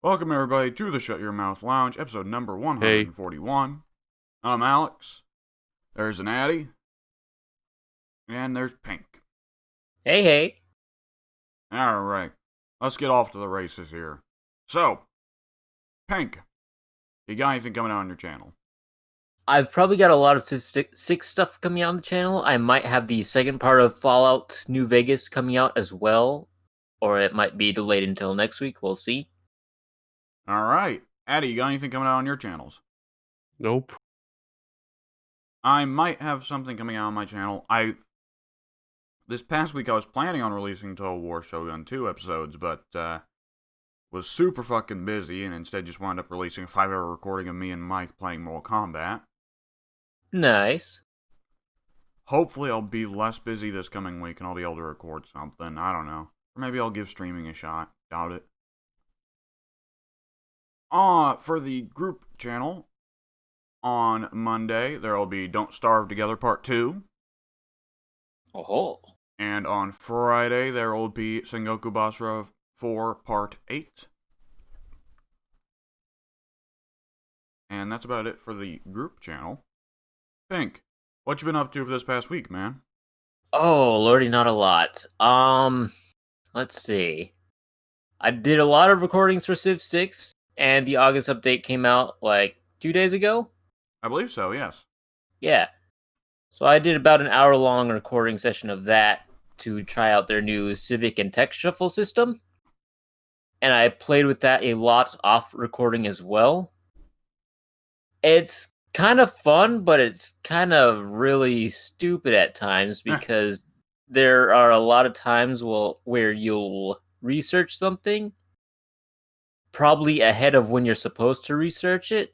Welcome, everybody, to the Shut Your Mouth Lounge, episode number Hey, 141. I'm Alex. There's an Addy. And there's Pink. Hey, hey. Alright, let's get off to the races here. So, Pink, you got anything coming out on your channel? I've probably got a lot of six stuff coming out on the channel. I might have the second part of Fallout New Vegas coming out as well, or it might be delayed until next week. We'll see. Alright, Addy, you got anything coming out on your channels? nope. I might have something coming out on my channel. This past week I was planning on releasing Total War Shogun 2 episodes, but was super fucking busy and instead just wound up releasing a 5-hour recording of me and Mike playing Mortal Kombat. Nice. Hopefully I'll be less busy this coming week and I'll be able to record something. I don't know. Or maybe I'll give streaming a shot. Doubt it. For the group channel, on Monday, there will be Don't Starve Together Part 2. Oh. And on Friday, there will be Sengoku Basra 4 Part 8. And that's about it for the group channel. Pink, what you been up to for this past week, man? Oh, lordy, not a lot. Let's see. I did a lot of recordings for Civ 6, and the August update came out like 2 days ago. I believe so, yes. Yeah. So I did about an hour-long recording session of that to try out their new Civic and Tech Shuffle system. And I played with that a lot off recording as well. It's kind of fun, but it's kind of really stupid at times because there are a lot of times where you'll research something probably ahead of when you're supposed to research it.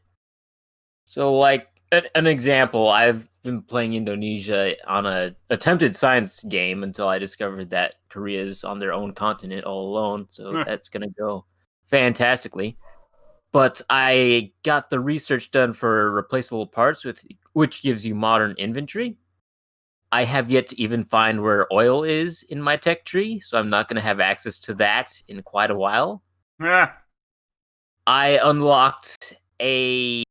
So, like, an example, I've been playing Indonesia on a attempted science game until I discovered that Korea is on their own continent all alone, so that's gonna go fantastically. But I got the research done for replaceable parts, which gives you modern inventory. I have yet to even find where oil is in my tech tree, so I'm not gonna have access to that in quite a while. I unlocked a...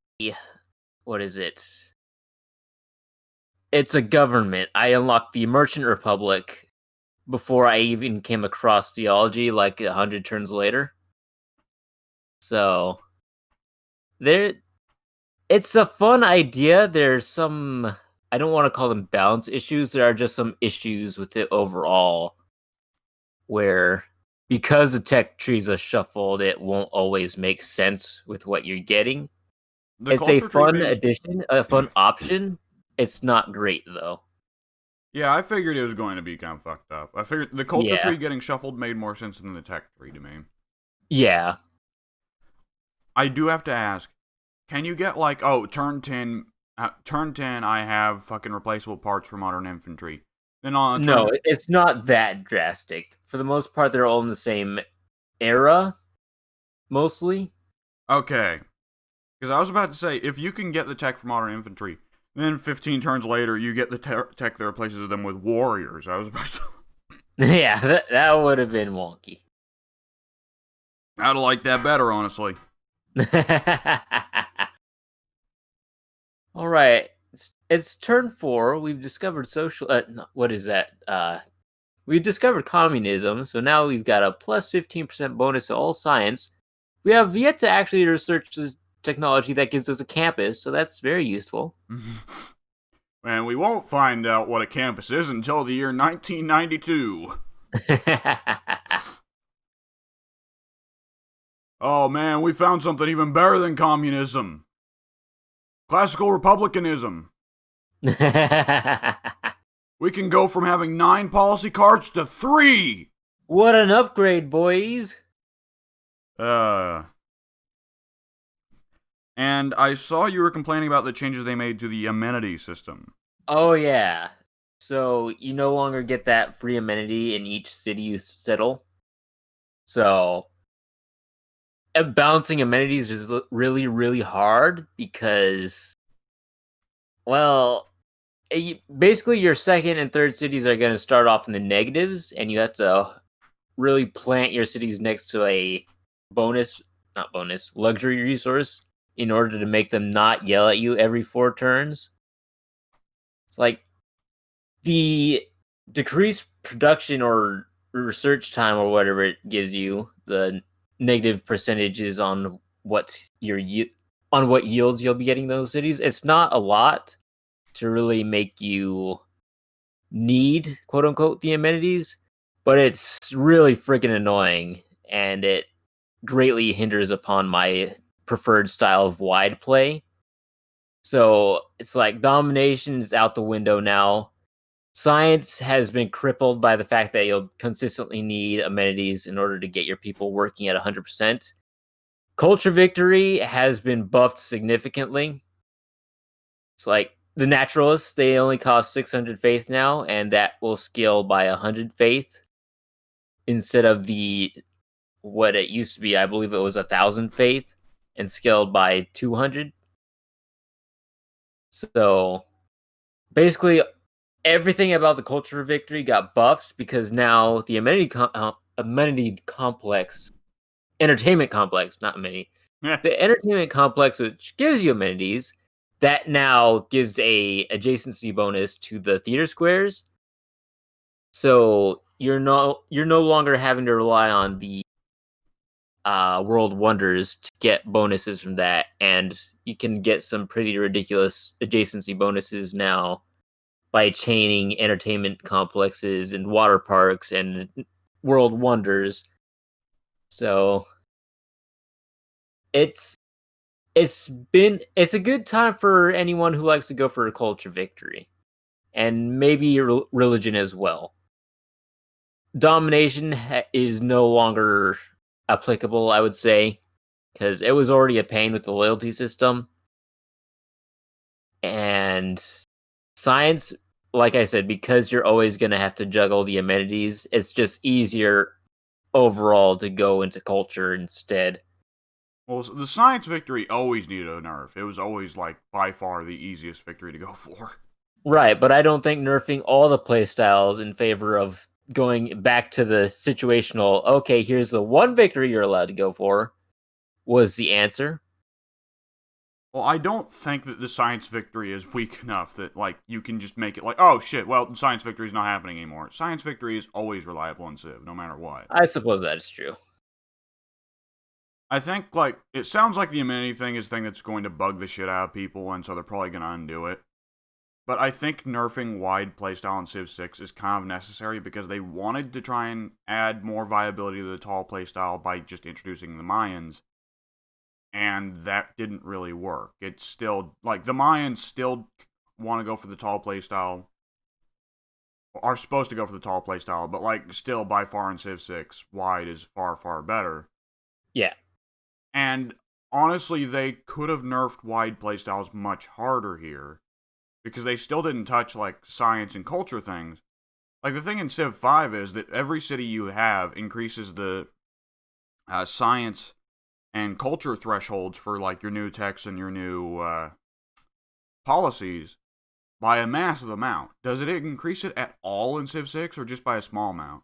what is it? It's a government. I unlocked the Merchant Republic before I even came across theology, like 100 turns later. So, it's a fun idea. There's some, I don't want to call them balance issues. There are just some issues with it overall, where because the tech trees are shuffled, it won't always make sense with what you're getting. It's a fun addition, a fun option. It's not great, though. Yeah, I figured it was going to be kind of fucked up. I figured the culture tree getting shuffled made more sense than the tech tree to me. Yeah. I do have to ask, can you get like, turn 10, I have fucking replaceable parts for modern infantry. Then on No, it's not that drastic. For the most part, they're all in the same era, mostly. Okay. Because I was about to say, if you can get the tech for modern infantry, then 15 turns later, you get the tech that replaces them with warriors. I was about to... Yeah, that would have been wonky. I'd have liked that better, honestly. All right. It's turn 4. We've discovered what is that? We've discovered communism, so now we've got a plus 15% bonus to all science. We have yet to actually research this technology that gives us a campus, so that's very useful. And we won't find out what a campus is until the year 1992. Oh man, we found something even better than communism. Classical republicanism. We can go from having 9 policy cards to 3! What an upgrade, boys! And I saw you were complaining about the changes they made to the amenity system. Oh, yeah. So, you no longer get that free amenity in each city you settle. So, balancing amenities is really, really hard because, well, basically your second and third cities are going to start off in the negatives, and you have to really plant your cities next to a bonus not bonus, luxury resource in order to make them not yell at you every 4 turns. It's like the decreased production or research time or whatever it gives you, the negative percentages on what on what yields you'll be getting in those cities. It's not a lot to really make you need quote unquote the amenities, but it's really freaking annoying and it greatly hinders upon my preferred style of wide play. So it's like domination is out the window now. Science has been crippled by the fact that you'll consistently need amenities in order to get your people working at 100%. Culture victory has been buffed significantly. It's like the naturalists, they only cost 600 faith now, and that will scale by 100 faith instead of the what it used to be. I believe it was 1,000 faith and scaled by 200. So basically, everything about the culture victory got buffed because now the amenity complex, entertainment complex, not amenity, the entertainment complex, which gives you amenities, that now gives a adjacency bonus to the theater squares. So you're no longer having to rely on the world wonders to get bonuses from that, and you can get some pretty ridiculous adjacency bonuses now by chaining entertainment complexes and water parks and world wonders. So it's a good time for anyone who likes to go for a culture victory and maybe religion as well. Domination is no longer applicable, I would say, because it was already a pain with the loyalty system. And science, like I said, because you're always going to have to juggle the amenities, it's just easier overall to go into culture instead. Well, the science victory always needed a nerf. It was always, like, by far the easiest victory to go for. Right, but I don't think nerfing all the playstyles in favor of going back to the situational, okay, here's the one victory you're allowed to go for, was the answer. Well, I don't think that the science victory is weak enough that, like, you can just make it like, oh shit, well, science victory is not happening anymore. Science victory is always reliable in Civ, no matter what. I suppose that is true. I think, like, it sounds like the amenity thing is the thing that's going to bug the shit out of people, and so they're probably going to undo it. But I think nerfing wide playstyle in Civ 6 is kind of necessary because they wanted to try and add more viability to the tall playstyle by just introducing the Mayans. And that didn't really work. It's still, like, the Mayans still want to go for the tall playstyle, are supposed to go for the tall playstyle, but, like, still by far in Civ 6, wide is far, far better. Yeah. And honestly, they could have nerfed wide playstyles much harder here, because they still didn't touch, like, science and culture things. Like, the thing in Civ 5 is that every city you have increases the science and culture thresholds for, like, your new texts and your new policies by a massive amount. Does it increase it at all in Civ 6, or just by a small amount?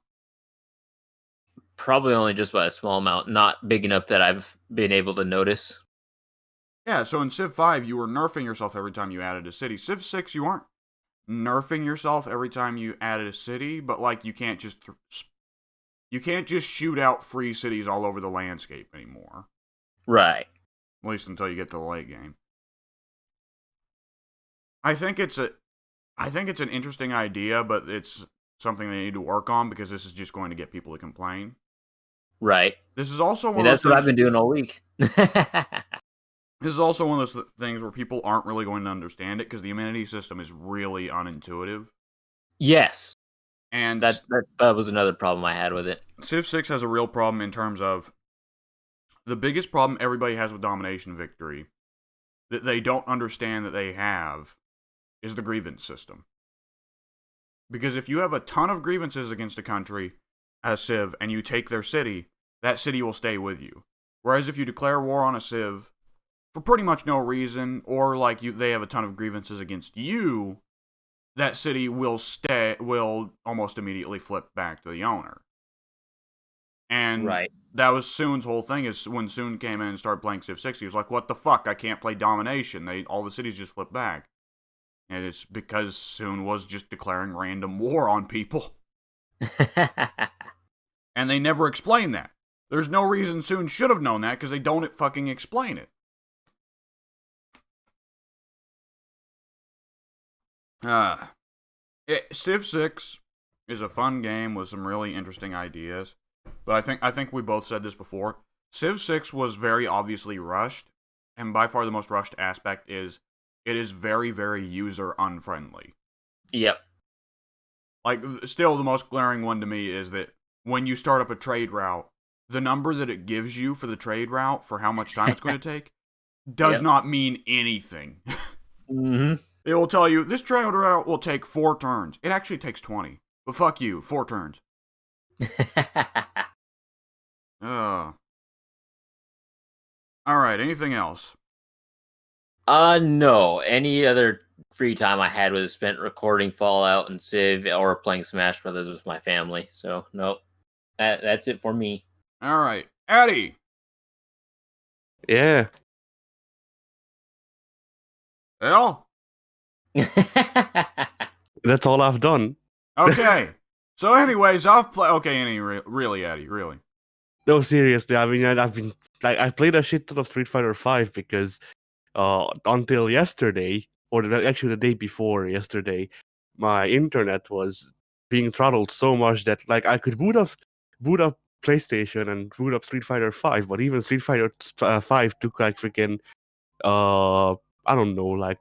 Probably only just by a small amount, not big enough that I've been able to notice. Yeah, so in Civ 5, you were nerfing yourself every time you added a city. Civ 6, you aren't nerfing yourself every time you added a city, but, like, you can't just shoot out free cities all over the landscape anymore. Right. At least until you get to the late game. I think it's an interesting idea, but it's something they need to work on because this is just going to get people to complain. Right. This is also one of that's those what things, I've been doing all week. This is also one of those things where people aren't really going to understand it because the amenity system is really unintuitive. Yes. And that was another problem I had with it. Civ 6 has a real problem in terms of the biggest problem everybody has with domination victory that they don't understand that they have is the grievance system. Because if you have a ton of grievances against a country as Civ and you take their city, that city will stay with you. Whereas if you declare war on a Civ for pretty much no reason, or like they have a ton of grievances against you, that city will almost immediately flip back to the owner. And Right. that was Soon's whole thing. Is when Soon came in and started playing Civ 6, he was like, "What the fuck? I can't play domination. All the cities just flip back." And it's because Soon was just declaring random war on people, and they never explain that. There's no reason Soon should have known that because they don't fucking explain it. Civ 6 is a fun game with some really interesting ideas, but I think we both said this before. Civ 6 was very obviously rushed, and by far the most rushed aspect is it is very, very user unfriendly. Yep. Like, still the most glaring one to me is that when you start up a trade route, the number that it gives you for the trade route for how much time it's going to take does not mean anything. Mm-hmm. It will tell you this trade route will take 4 turns. It actually takes 20. But fuck you, 4 turns. Alright, anything else? No. Any other free time I had was spent recording Fallout and Civ or playing Smash Brothers with my family. So, nope. That's it for me. Alright. Eddie! Yeah. Well? That's all I've done. Okay. So anyways, I've played... Okay, really, Eddie, really. No, seriously. I mean, I've been... I played a shit ton of Street Fighter 5 because until yesterday, or actually the day before yesterday, my internet was being throttled so much that I could boot up PlayStation and boot up Street Fighter 5, but even Street Fighter 5 took freaking I don't know,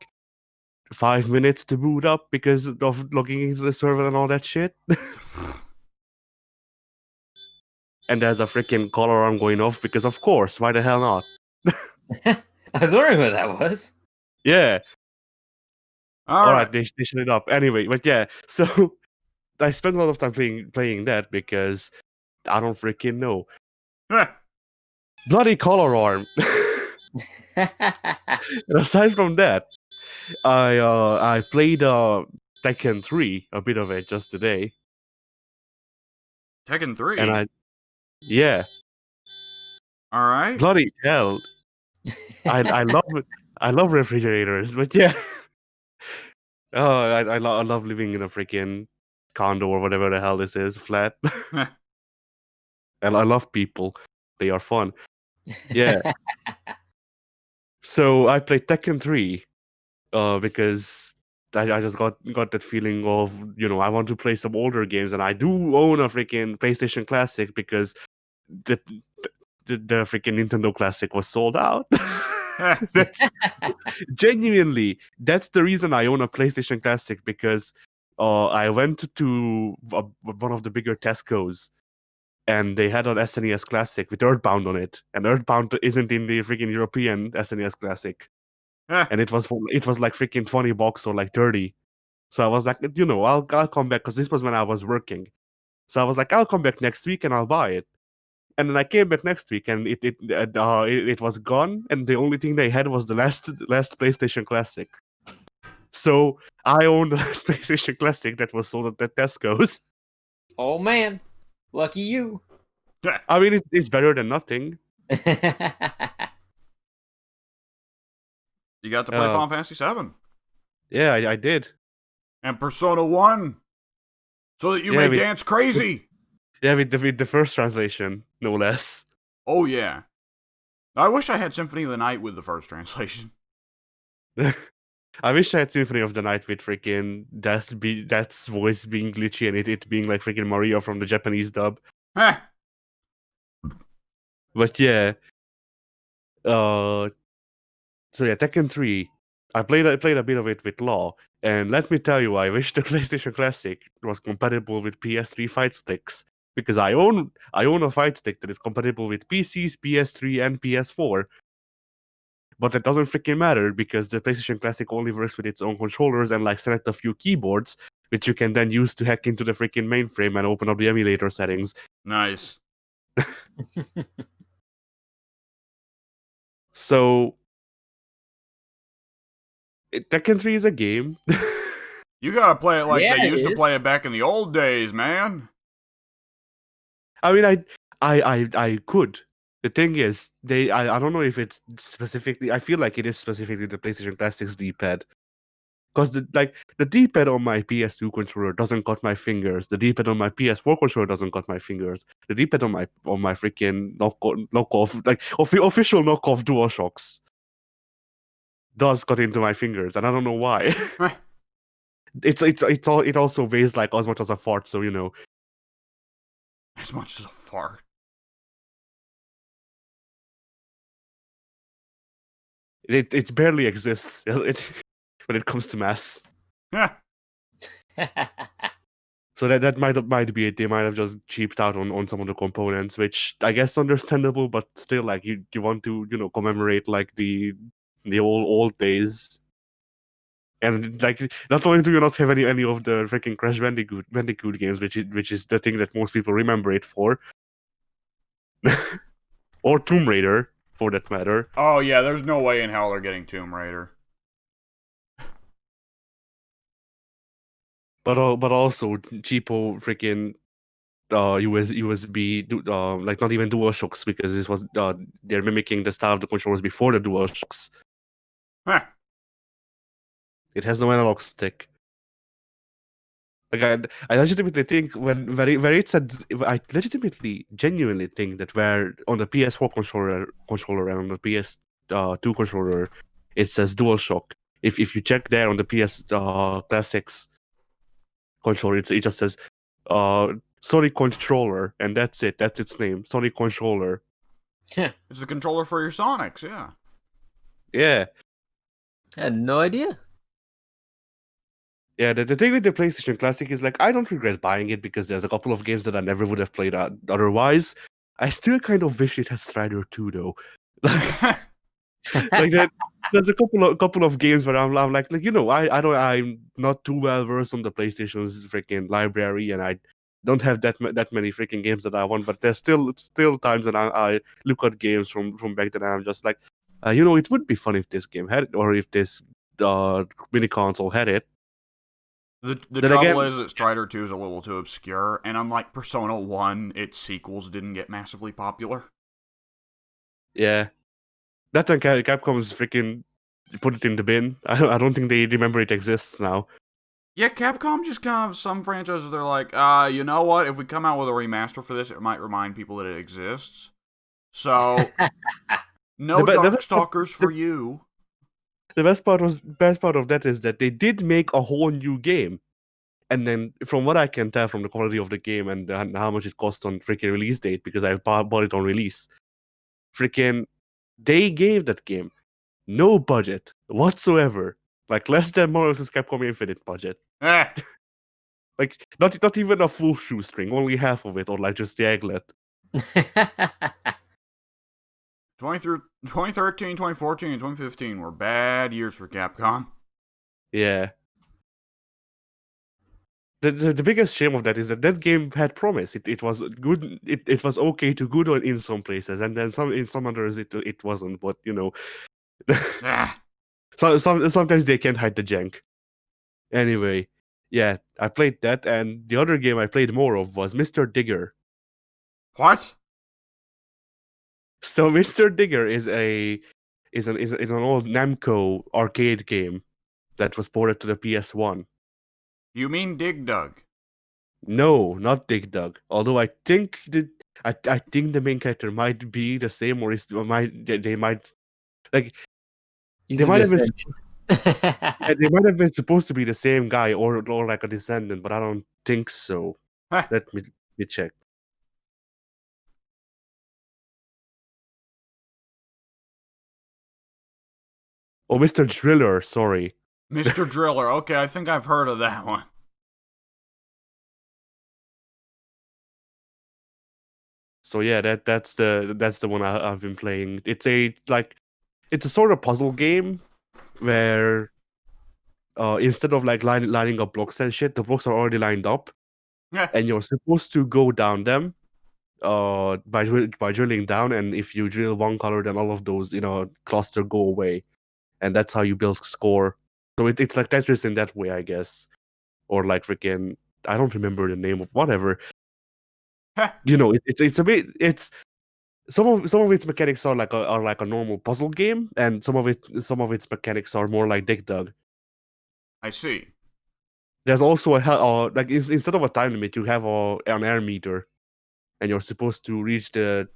5 minutes to boot up because of logging into the server and all that shit. And there's a freaking call alarm going off because, of course, why the hell not? I was wondering what that was. Yeah. All right, they shut it up. Anyway, but yeah, so I spent a lot of time playing that because I don't freaking know. Bloody call alarm. And aside from that, I played Tekken 3, a bit of it just today. Tekken 3? And yeah. Alright. Bloody hell. I love it. I love refrigerators, but yeah. Oh, I love living in a freaking condo or whatever the hell this is, flat. And I love people. They are fun. Yeah. So I played Tekken 3 because I just got that feeling of, I want to play some older games, and I do own a freaking PlayStation Classic because the freaking Nintendo Classic was sold out. Genuinely, that's the reason I own a PlayStation Classic, because I went to one of the bigger Tesco's, and they had an SNES Classic with Earthbound on it, and Earthbound isn't in the freaking European SNES Classic, and it was like freaking $20 or like 30. So I was like, I'll come back, because this was when I was working. So I was like, I'll come back next week and I'll buy it. And then I came back next week, and it was gone, and the only thing they had was the last PlayStation Classic. So I owned the last PlayStation Classic that was sold at Tesco's. Oh man, lucky you. I mean, it's better than nothing. You got to play Final Fantasy 7. Yeah, I did. And Persona 1. So that you may dance crazy. Yeah, with the first translation, no less. Oh, yeah. I wish I had Symphony of the Night with the first translation. I wish I had Symphony of the Night with freaking that's voice being glitchy and it being like freaking Maria from the Japanese dub. But yeah. So yeah, Tekken 3. I played a bit of it with Law, and let me tell you, I wish the PlayStation Classic was compatible with PS3 fight sticks, because I own a fight stick that is compatible with PCs, PS3, and PS4. But that doesn't freaking matter, because the PlayStation Classic only works with its own controllers and select a few keyboards, which you can then use to hack into the freaking mainframe and open up the emulator settings. Nice. So Tekken 3 is a game. You gotta play it like they used to play it back in the old days, man. I mean, I could. The thing is, I don't know if it's specifically. I feel like it is specifically the PlayStation Classics D-pad, because the D-pad on my PS2 controller doesn't cut my fingers. The D-pad on my PS4 controller doesn't cut my fingers. The D-pad on my freaking knockoff official knockoff DualShocks does cut into my fingers, and I don't know why. It also weighs like as much as a fart, so you know. As much as a fart. It barely exists when it comes to mass. Yeah. So that might be it. They might have just cheaped out on some of the components, which I guess understandable, but still, like you want to commemorate like the old days. And like, not only do you not have any of the freaking Crash Bandicoot games, which is the thing that most people remember it for, or Tomb Raider for that matter. Oh yeah, there's no way in hell they're getting Tomb Raider. But also cheapo freaking USB like not even DualShocks, because this was they're mimicking the style of the controllers before the DualShocks. Huh. It has no analog stick. Like I legitimately think where it said, I legitimately genuinely think that where on the PS4 controller and on the PS2 controller it says DualShock. If you check there on the PS Classics controller, it just says Sonic controller, and that's it. That's its name, Sonic controller. It's the controller for your Sonics, yeah. Yeah. I had no idea. Yeah, the thing with the PlayStation Classic is, like, I don't regret buying it because there's a couple of games that I never would have played otherwise. I still kind of wish it had Strider 2 though. Like that, there's a couple of games where I'm like I'm not too well versed on the PlayStation's freaking library, and I don't have that many freaking games that I want. But there's still times that I look at games from back then, and I'm just like, it would be fun if this game had it, or if this mini console had it. The Then trouble again, is that Strider 2 is a little too obscure, and unlike Persona 1, its sequels didn't get massively popular. yeah, that time Capcom's freaking put it in the bin. I don't think they remember it exists now. Yeah, Capcom just kind of, some franchises, they're like, you know what, if we come out with a remaster for this, it might remind people that it exists. So, no Darkstalkers for you. The best part of that is that they did make a whole new game. And then, from what I can tell from the quality of the game and how much it cost on freaking release date, because I bought it on release, freaking, they gave that game no budget whatsoever. Like, less than Marvel vs. Capcom Infinite budget. Eh. Like, not even a full shoestring, only half of it, or like just the egglet. 2013, 2014, and 2015 were bad years for Capcom. Yeah. The biggest shame of that is that game had promise. It was good. It was okay to good in some places, and then in some others it wasn't. But sometimes they can't hide the jank. Anyway, yeah, I played that, and the other game I played more of was Mr. Digger. What? So Mr. Digger is an old Namco arcade game that was ported to the PS1. You mean Dig Dug? No, not Dig Dug. Although I think the main character might be the same, or they might like they might have been they might have been supposed to be the same guy or like a descendant, but I don't think so. Huh. Let me check. Oh, Mr. Driller, sorry. Mr. Driller. Okay, I think I've heard of that one. So yeah, that's the one I've been playing. It's a sort of puzzle game where instead of like lining up blocks and shit, the blocks are already lined up, Yeah. and you're supposed to go down them by drilling down, and if you drill one color, then all of those cluster go away, and that's how you build score. So it's like Tetris in that way, I guess, or like freaking, I don't remember the name of whatever. You know, it's a bit some of its mechanics are like a normal puzzle game, and some of its mechanics are more like Dig Dug. I see. There's also like instead of a time limit, you have an air meter, and you're supposed to reach the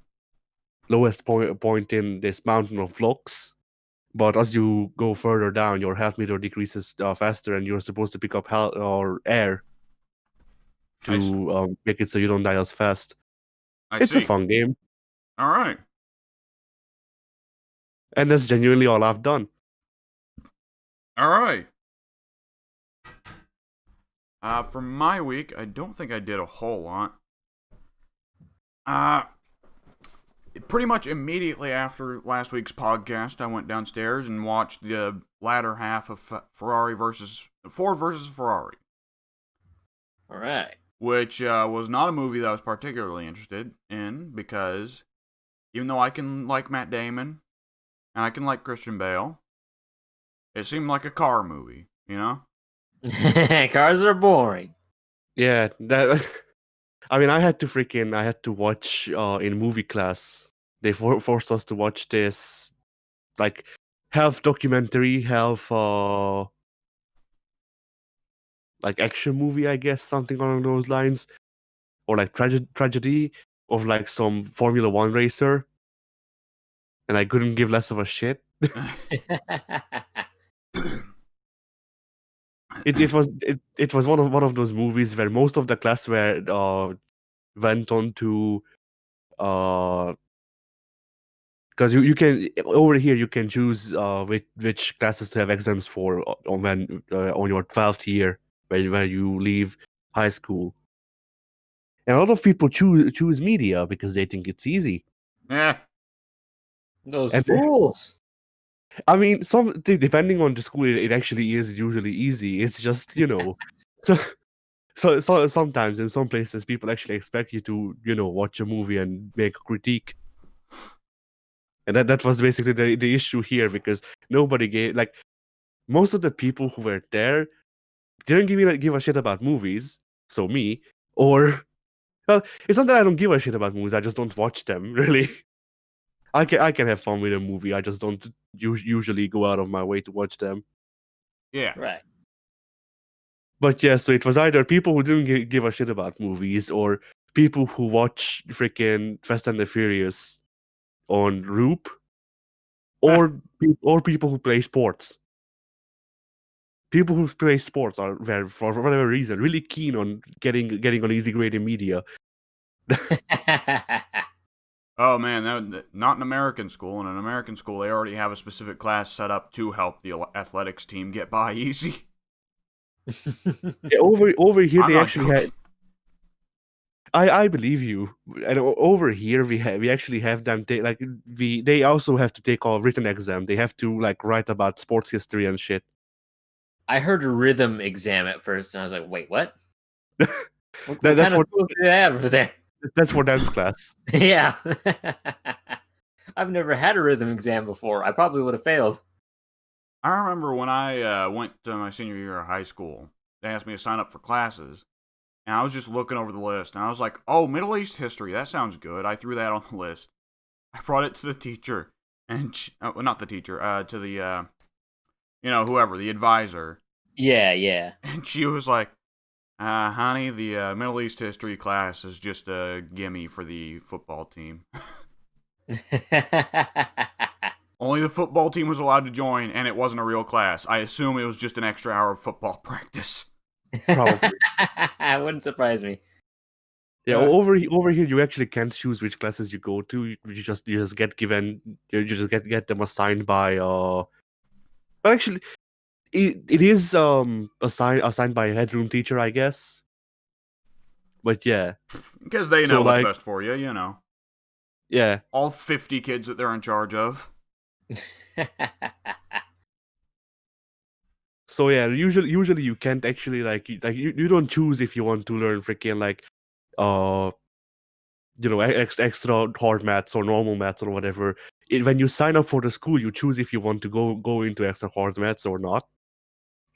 lowest point in this mountain of blocks. But as you go further down, your health meter decreases faster, and you're supposed to pick up health or air to make it so you don't die as fast. It's a fun game, All right. and that's genuinely all I've done. All right. For my week, I don't think I did a whole lot. Pretty much immediately after last week's podcast, I went downstairs and watched the latter half of Ford versus Ferrari. All right. Which was not a movie that I was particularly interested in, because even though I can like Matt Damon and I can like Christian Bale, it seemed like a car movie, you know? Cars are boring. Yeah, that. I mean, I had to watch in movie class. They forced us to watch this, like, half documentary, half like action movie, I guess, something along those lines, or like tragedy of like some Formula One racer, and I couldn't give less of a shit. It was one of those movies where most of the class went on to because you can over here you can choose which classes to have exams for on your 12th year when you leave high school, and a lot of people choose media because they think it's easy. Yeah. Those fools. I mean, depending on the school, it actually is usually easy. It's just so sometimes in some places people actually expect you to watch a movie and make a critique. And that was basically the issue here, because nobody gave, like, most of the people who were there didn't give a shit about movies. So me, or well, it's not that I don't give a shit about movies. I just don't watch them really. I can have fun with a movie. I just don't usually go out of my way to watch them. Yeah. Right. But yeah, so it was either people who didn't give a shit about movies, or people who watch freaking Fast and the Furious on Roop, or people who play sports. People who play sports are for whatever reason really keen on getting on easy grade in media. Oh man, not an American school. In an American school, they already have a specific class set up to help the athletics team get by easy. Yeah, over here I'm they not actually joking. had. I believe you. And over here we actually have them they also have to take a written exam. They have to like write about sports history and shit. I heard a rhythm exam at first, and I was like, "Wait, what? What That's kind of for schools do they have over there?" that's for dance class. Yeah. I've never had a rhythm exam before. I probably would have failed. I remember when I went to my senior year of high school, they asked me to sign up for classes, and I was just looking over the list, and I was like, oh, Middle East history, that sounds good. I threw that on the list. I brought it to the teacher, and well, not the teacher, to the, whoever, the advisor. Yeah. And she was like, honey, the Middle East history class is just a gimme for the football team. Only the football team was allowed to join, and it wasn't a real class. I assume it was just an extra hour of football practice. Probably. It wouldn't surprise me. Yeah, over here you actually can't choose which classes you go to. You just get given. You just get them assigned by. Well, actually, it is assigned by a headroom teacher, I guess. But yeah, Because they know what's best for you, you know. Yeah. All 50 kids that they're in charge of. So yeah, usually you can't actually you don't choose if you want to learn freaking extra hard maths or normal maths or whatever. When you sign up for the school, you choose if you want to go into extra hard maths or not.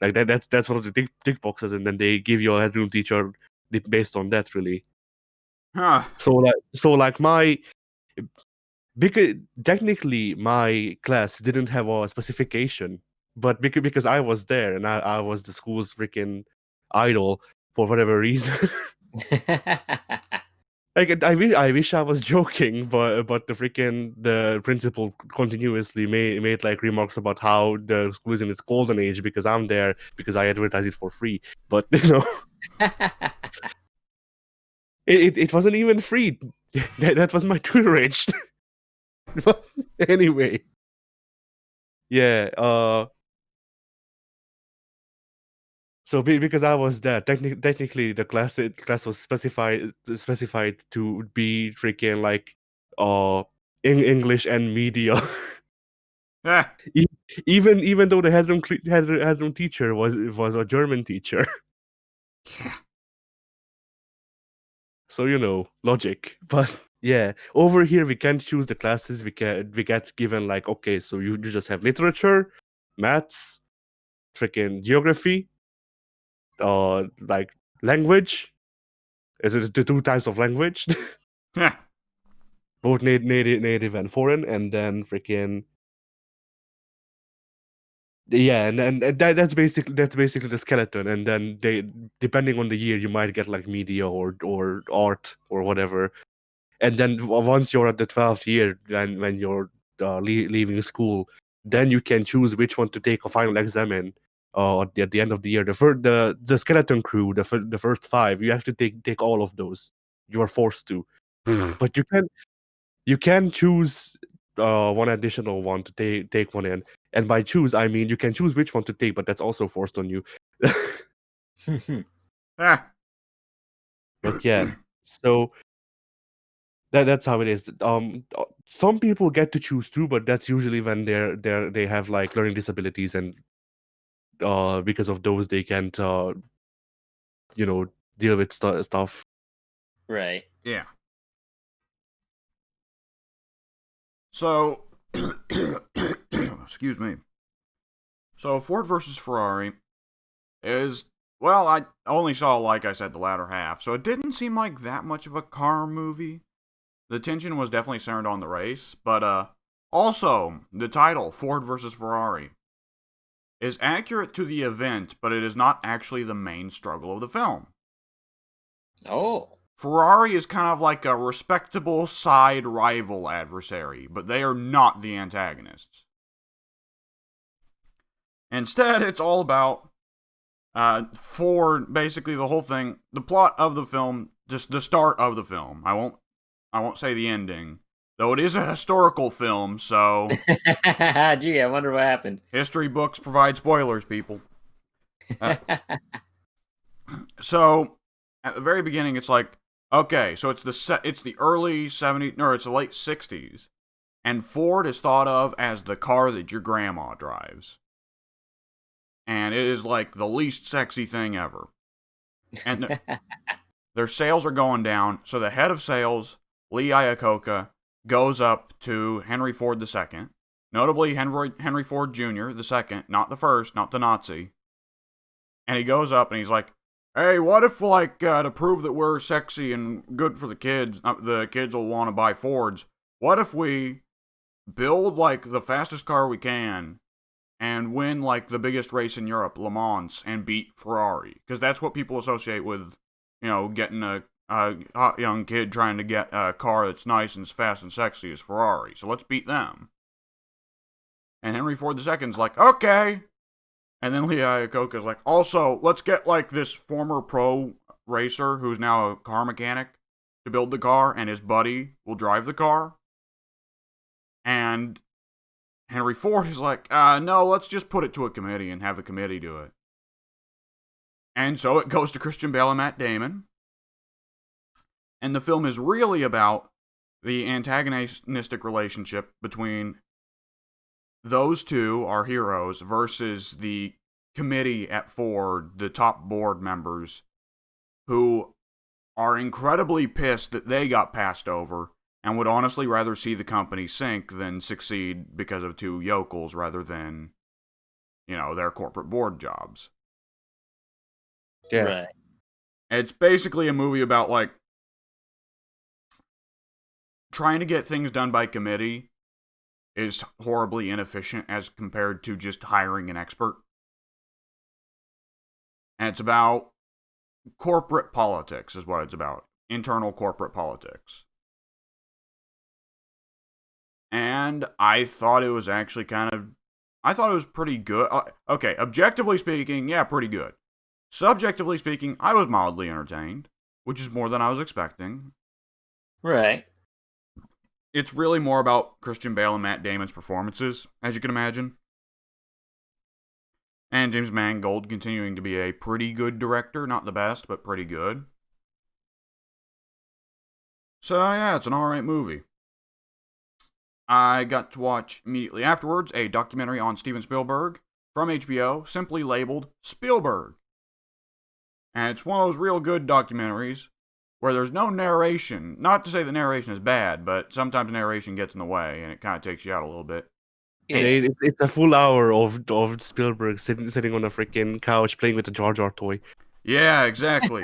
Like that's one of the tick boxes, and then they give you a headroom teacher based on that, really. Huh. So like my because technically my class didn't have a specification, but because I was there and I was the school's freaking idol for whatever reason. Like I wish I was joking, but the principal continuously made like remarks about how the school is in its golden age because I'm there because I advertise it for free. But it wasn't even free. That was my tutorage. But anyway, yeah. So because I was there, technically the class was specified to be freaking like in English and media. Eh. Even though the headroom teacher was a German teacher. So logic. But yeah, over here we can't choose the classes. We get given like, okay, so you just have literature, maths, freaking geography, like language. The two types of language, Heh. both native and foreign, and then freaking yeah, and that's basically the skeleton. And then depending on the year, you might get like media or art or whatever. And then once you're at the 12th year, then when you're leaving school, then you can choose which one to take a final exam in. At the end of the year, the skeleton crew, the first 5, you have to take all of those. You are forced to, but you can choose one additional one to take one in. And by choose, I mean you can choose which one to take, but that's also forced on you. Eh. But yeah, so that's how it is. Some people get to choose too, but that's usually when they have like learning disabilities, and because of those they can't deal with stuff. Right. Yeah. So, excuse me. So, Ford versus Ferrari is, well, I only saw, like I said, the latter half, so it didn't seem like that much of a car movie. The tension was definitely centered on the race, but also the title, Ford versus Ferrari, is accurate to the event, but it is not actually the main struggle of the film. Oh. Ferrari is kind of like a respectable side rival adversary, but they are not the antagonists. Instead, it's all about Ford. Basically, the whole thing, the plot of the film, just the start of the film. I won't say the ending, though it is a historical film, so Gee, I wonder what happened. history books provide spoilers, people. So at the very beginning, it's like, okay, so it's the early 70s, or it's the late 60s, and Ford is thought of as the car that your grandma drives, and it is like the least sexy thing ever, and their sales are going down. So the head of sales, Lee Iacocca, goes up to Henry Ford II, notably Henry Ford Jr. the second, not the first, not the Nazi, and he goes up and he's like, hey, what if, like, to prove that we're sexy and good for the kids will want to buy Fords, what if we build, like, the fastest car we can and win, like, the biggest race in Europe, Le Mans, and beat Ferrari? Because that's what people associate with, getting a hot young kid trying to get a car that's nice and fast and sexy is Ferrari. So let's beat them. And Henry Ford II's like, okay. And then Lee Iacocca's like, also, let's get, like, this former pro racer who's now a car mechanic to build the car, and his buddy will drive the car. And Henry Ford is like, no, let's just put it to a committee and have the committee do it. And so it goes to Christian Bale and Matt Damon. And the film is really about the antagonistic relationship between those two, our heroes, versus the committee at Ford, the top board members, who are incredibly pissed that they got passed over and would honestly rather see the company sink than succeed because of two yokels rather than, their corporate board jobs. Yeah. Right. It's basically a movie about, like, trying to get things done by committee is horribly inefficient as compared to just hiring an expert. And it's about corporate politics is what it's about. Internal corporate politics. And I thought it was actually I thought it was pretty good. Okay, objectively speaking, yeah, pretty good. Subjectively speaking, I was mildly entertained, which is more than I was expecting. Right. It's really more about Christian Bale and Matt Damon's performances, as you can imagine. And James Mangold continuing to be a pretty good director. Not the best, but pretty good. So, yeah, it's an alright movie. I got to watch immediately afterwards a documentary on Steven Spielberg from HBO, simply labeled Spielberg. And it's one of those real good documentaries where there's no narration. Not to say the narration is bad, but sometimes narration gets in the way and it kind of takes you out a little bit. It's a full hour of Spielberg sitting on a freaking couch playing with a Jar Jar toy. Yeah, exactly.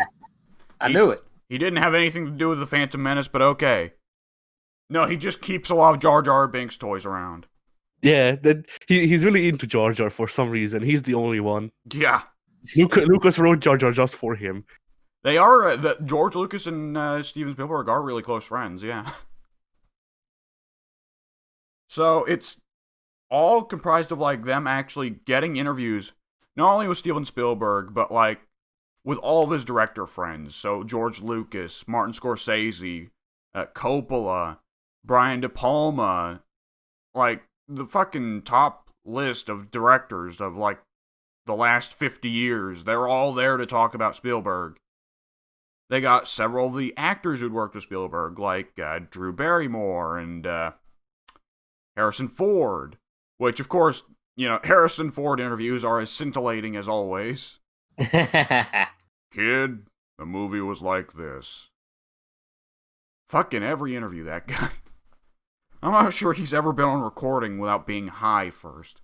I knew it. He didn't have anything to do with the Phantom Menace, but okay. No, he just keeps a lot of Jar Jar Binks toys around. Yeah, he's really into Jar Jar for some reason. He's the only one. Yeah. Lucas wrote Jar Jar just for him. They are, George Lucas and Steven Spielberg are really close friends, yeah. So it's all comprised of, like, them actually getting interviews, not only with Steven Spielberg, but, like, with all of his director friends. So George Lucas, Martin Scorsese, Coppola, Brian De Palma, like, the fucking top list of directors of, like, the last 50 years. They're all there to talk about Spielberg. They got several of the actors who'd worked with Spielberg, like Drew Barrymore and Harrison Ford. Which, of course, you know, Harrison Ford interviews are as scintillating as always. Kid, the movie was like this. Fucking every interview, that guy. I'm not sure he's ever been on recording without being high first.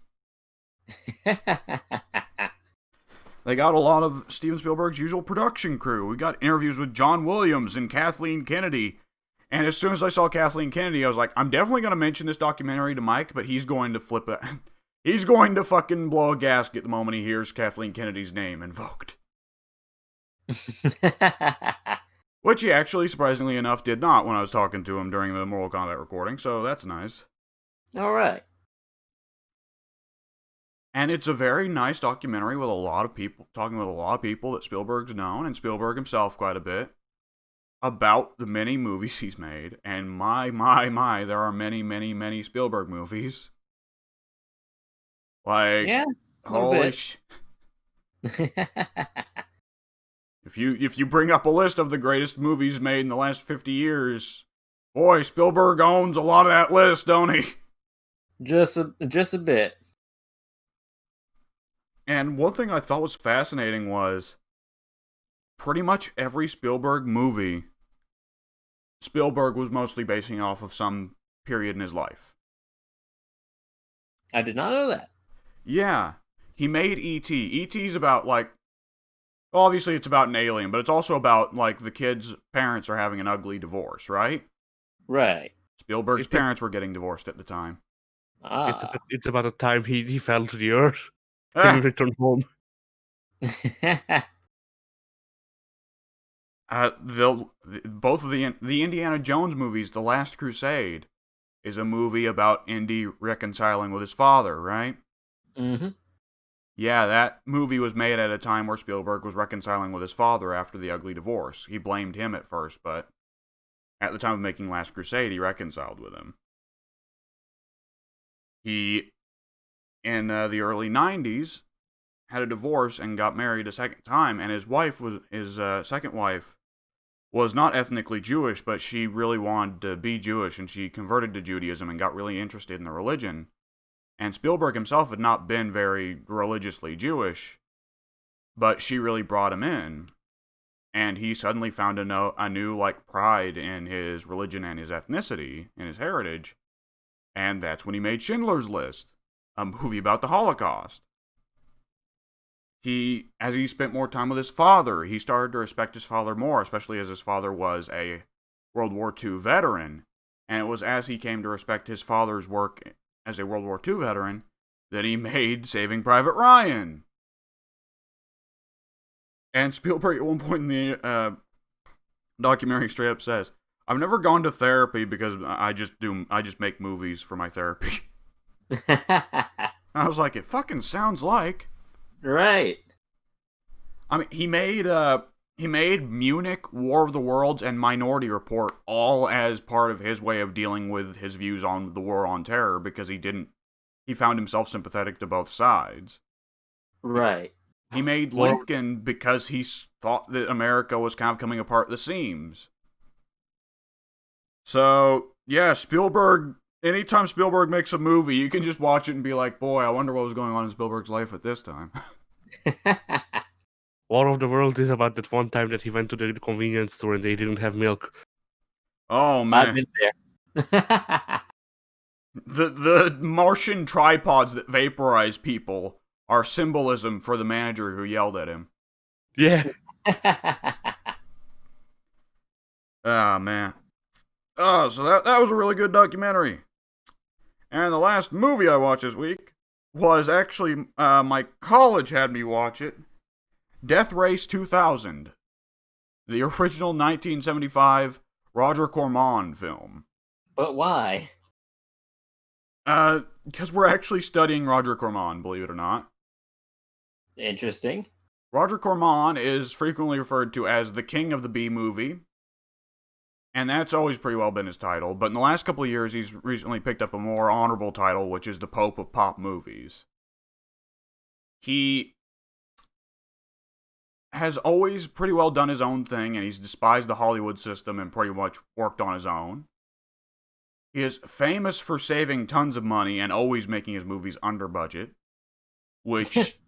They got a lot of Steven Spielberg's usual production crew. We got interviews with John Williams and Kathleen Kennedy. And as soon as I saw Kathleen Kennedy, I was like, I'm definitely going to mention this documentary to Mike, but he's going to flip it. He's going to fucking blow a gasket the moment he hears Kathleen Kennedy's name invoked. Which he actually, surprisingly enough, did not when I was talking to him during the Mortal Kombat recording, so that's nice. Alright. And it's a very nice documentary with a lot of people, talking with a lot of people that Spielberg's known, and Spielberg himself quite a bit, about the many movies he's made. And my, there are many, many, many Spielberg movies. Like, Yeah, holy shit. If you bring up a list of the greatest movies made in the last 50 years, boy, Spielberg owns a lot of that list, don't he? Just a bit. And one thing I thought was fascinating was pretty much every Spielberg movie, Spielberg was mostly basing off of some period in his life. I did not know that. Yeah. He made E.T. E.T.'s about, like, obviously it's about an alien, but it's also about, like, the kid's parents are having an ugly divorce, right? Right. Spielberg's parents were getting divorced at the time. It's about the time he fell to the earth and he returned home. Both of the Indiana Jones movies, The Last Crusade, is a movie about Indy reconciling with his father, right? Mm-hmm. Yeah, that movie was made at a time where Spielberg was reconciling with his father after the ugly divorce. He blamed him at first, but at the time of making Last Crusade, he reconciled with him. He, in the early 90s, had a divorce and got married a second time, and his second wife was not ethnically Jewish, but she really wanted to be Jewish, and she converted to Judaism and got really interested in the religion. And Spielberg himself had not been very religiously Jewish, but she really brought him in. And he suddenly found a new, like, pride in his religion and his ethnicity, and his heritage. And that's when he made Schindler's List, a movie about the Holocaust. As he spent more time with his father, he started to respect his father more, especially as his father was a World War II veteran. And it was as he came to respect his father's work as a World War II veteran that he made Saving Private Ryan. And Spielberg at one point in the documentary straight up says, "I've never gone to therapy because I just make movies for my therapy." I was like, it fucking sounds like. Right. I mean, he made Munich, War of the Worlds, and Minority Report all as part of his way of dealing with his views on the war on terror, because he found himself sympathetic to both sides. Right. He made Lincoln because he thought that America was kind of coming apart at the seams. So, yeah, Spielberg, anytime Spielberg makes a movie, you can just watch it and be like, boy, I wonder what was going on in Spielberg's life at this time. War of the Worlds is about that one time that he went to the convenience store and they didn't have milk. Oh, man. I've been there. The Martian tripods that vaporize people are symbolism for the manager who yelled at him. Yeah. Ah, man. Oh, so that was a really good documentary. And the last movie I watched this week was actually, my college had me watch it. Death Race 2000. The original 1975 Roger Corman film. But why? Because we're actually studying Roger Corman, believe it or not. Interesting. Roger Corman is frequently referred to as the king of the B-movie. And that's always pretty well been his title. But in the last couple of years, he's recently picked up a more honorable title, which is the Pope of Pop Movies. He has always pretty well done his own thing, and he's despised the Hollywood system and pretty much worked on his own. He is famous for saving tons of money and always making his movies under budget, which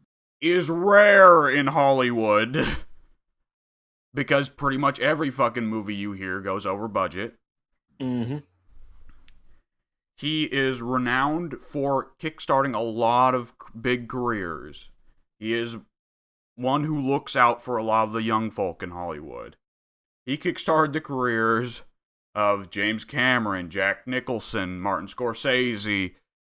is rare in Hollywood, because pretty much every fucking movie you hear goes over budget. Mm-hmm. He is renowned for kickstarting a lot of big careers. He is one who looks out for a lot of the young folk in Hollywood. He kickstarted the careers of James Cameron, Jack Nicholson, Martin Scorsese.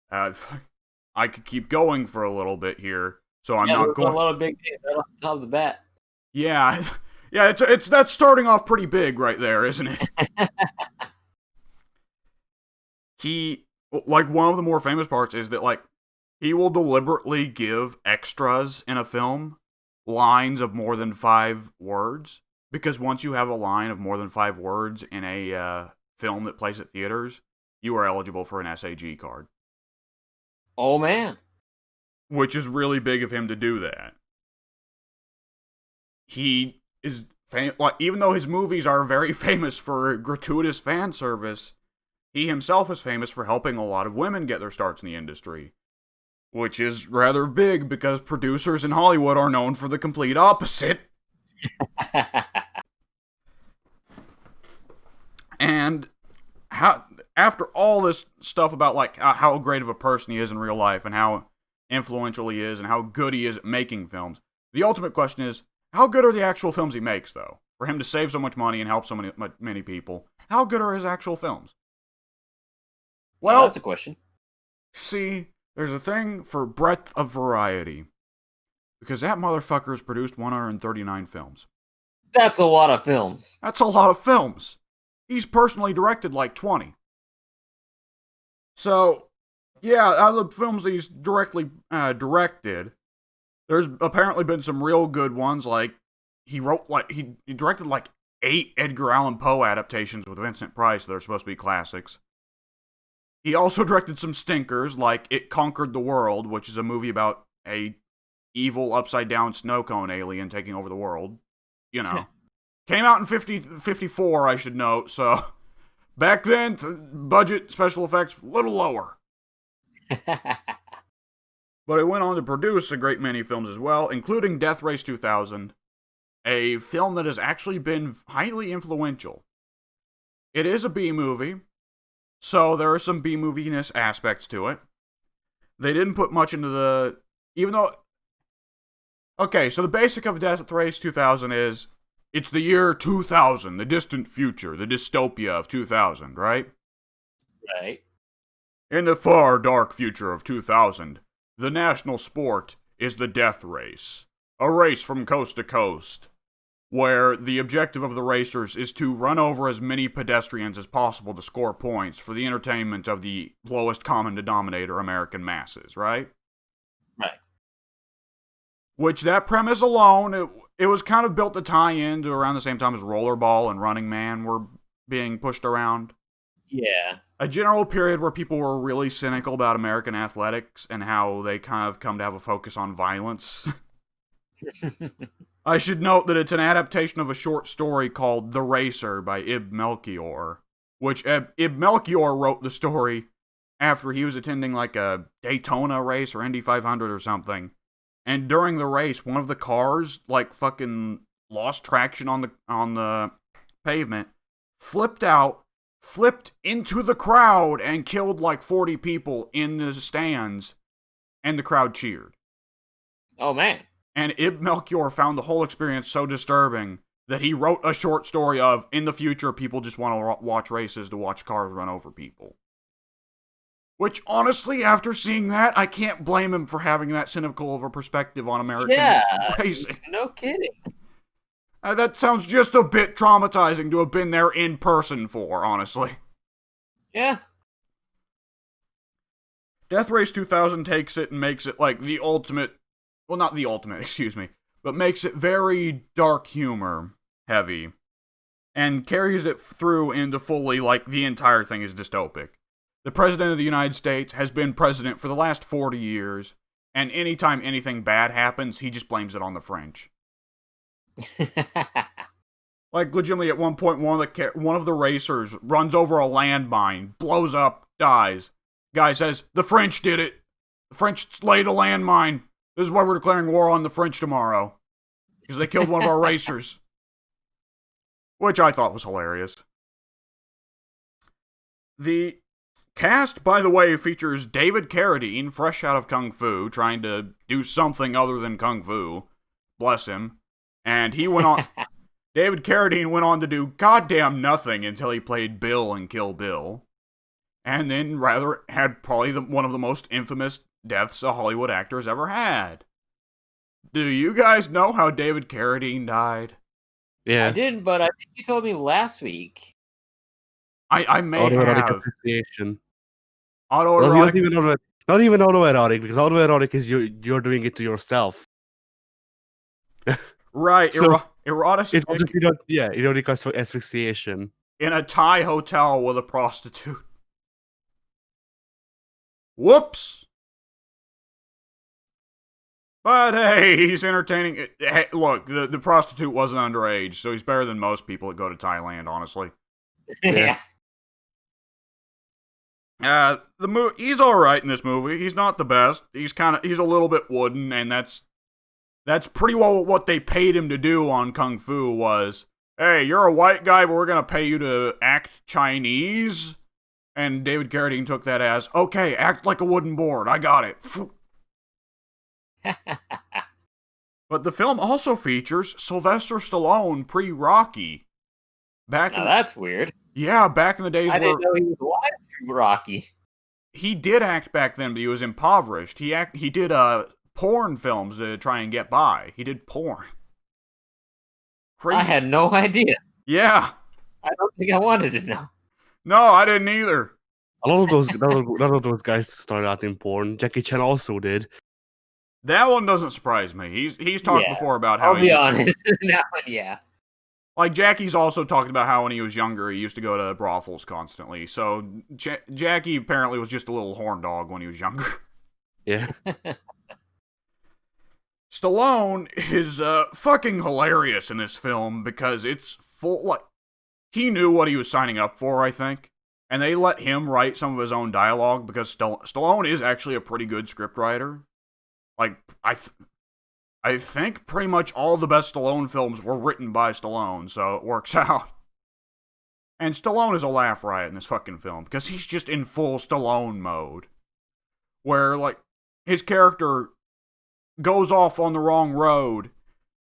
I could keep going for a little bit here, so I'm not going. A lot of big names right off the top of the bat. Yeah, yeah, it's that's starting off pretty big right there, isn't it? He, like, one of the more famous parts is that, like, he will deliberately give extras in a film lines of more than 5 words, because once you have a line of more than 5 words in a film that plays at theaters, you are eligible for an SAG card. Oh, man. Which is really big of him to do that. He is, like, even though his movies are very famous for gratuitous fan service, he himself is famous for helping a lot of women get their starts in the industry. Which is rather big, because producers in Hollywood are known for the complete opposite. And after all this stuff about, like, how great of a person he is in real life and how influential he is and how good he is at making films, the ultimate question is, how good are the actual films he makes, though? For him to save so much money and help so many people, how good are his actual films? Well, that's a question. See, there's a thing for breadth of variety. Because that motherfucker has produced 139 films. That's a lot of films. That's a lot of films. He's personally directed like 20. So, yeah, out of the films he's directly directed, there's apparently been some real good ones. Like, he directed like 8 Edgar Allan Poe adaptations with Vincent Price that are supposed to be classics. He also directed some stinkers, like It Conquered the World, which is a movie about a evil upside-down snow cone alien taking over the world. You know. Came out in 54, I should note, so back then, budget, special effects, a little lower. But it went on to produce a great many films as well, including Death Race 2000, a film that has actually been highly influential. It is a B-movie, so there are some B-movie-ness aspects to it. They didn't put much into the... Even though... Okay, so the basic of Death Race 2000 is... It's the year 2000, the distant future, the dystopia of 2000, right? Right. In the far dark future of 2000, the national sport is the death race. A race from coast to coast, where the objective of the racers is to run over as many pedestrians as possible to score points for the entertainment of the lowest common denominator American masses, right? Right. Which, that premise alone, it was kind of built to tie in to around the same time as Rollerball and Running Man were being pushed around. Yeah. A general period where people were really cynical about American athletics and how they kind of come to have a focus on violence. I should note that it's an adaptation of a short story called The Racer by Ib Melchior, which Ib Melchior wrote the story after he was attending like a Daytona race or Indy 500 or something. And during the race, one of the cars like fucking lost traction on the pavement, flipped out, flipped into the crowd and killed like 40 people in the stands, and the crowd cheered. Oh, man. And Ib Melchior found the whole experience so disturbing that he wrote a short story of, in the future, people just want to watch races to watch cars run over people. Which, honestly, after seeing that, I can't blame him for having that cynical of a perspective on American racing. No kidding. That sounds just a bit traumatizing to have been there in person for, honestly. Yeah. Death Race 2000 takes it and makes it like the ultimate, well, not the ultimate, excuse me, but makes it very dark humor heavy and carries it through into fully like the entire thing is dystopic. The President of the United States has been president for the last 40 years, and anytime anything bad happens, he just blames it on the French. Like, legitimately, at one point, one of the racers runs over a landmine, blows up, dies. Guy says, the French did it. The French laid a landmine. This is why we're declaring war on the French tomorrow. Because they killed one of our racers. Which I thought was hilarious. The cast, by the way, features David Carradine, fresh out of Kung Fu, trying to do something other than Kung Fu. Bless him. And he went on... David Carradine went on to do goddamn nothing until he played Bill in Kill Bill. And then rather had probably one of the most infamous deaths a Hollywood actor has ever had. Do you guys know how David Carradine died? Yeah. I didn't, but I think you told me last week. I may Autoerotic have. asphyxiation. Autoerotic. Not even autoerotic, because autoerotic is you're doing it to yourself. Right, So, erotic erotic asphyxiation. in a Thai hotel with a prostitute. Whoops! But hey, he's entertaining. Hey, look, the prostitute wasn't underage, so he's better than most people that go to Thailand, honestly. Yeah. He's alright in this movie. He's not the best. He's a little bit wooden, and that's pretty well what they paid him to do on Kung Fu was, hey, you're a white guy, but we're gonna pay you to act Chinese? And David Carradine took that as, okay, act like a wooden board, I got it. But the film also features Sylvester Stallone pre-Rocky. That's weird. Yeah, back in the days I where... didn't know he was alive through Rocky. He did act back then, but he was impoverished. He did porn films to try and get by. He did porn. Crazy. I had no idea. Yeah. I don't think I wanted to know. No, I didn't either. A lot of those guys started out in porn. Jackie Chan also did. That one doesn't surprise me. He's talked before about how I'll be honest. That one, yeah. Like, Jackie's also talked about how when he was younger, he used to go to brothels constantly. So, Jackie apparently was just a little horn dog when he was younger. Yeah. Stallone is fucking hilarious in this film because it's full, like, he knew what he was signing up for, I think. And they let him write some of his own dialogue because Stallone is actually a pretty good scriptwriter. Like, I think pretty much all the best Stallone films were written by Stallone, so it works out. And Stallone is a laugh riot in this fucking film because he's just in full Stallone mode. Where, like, his character goes off on the wrong road,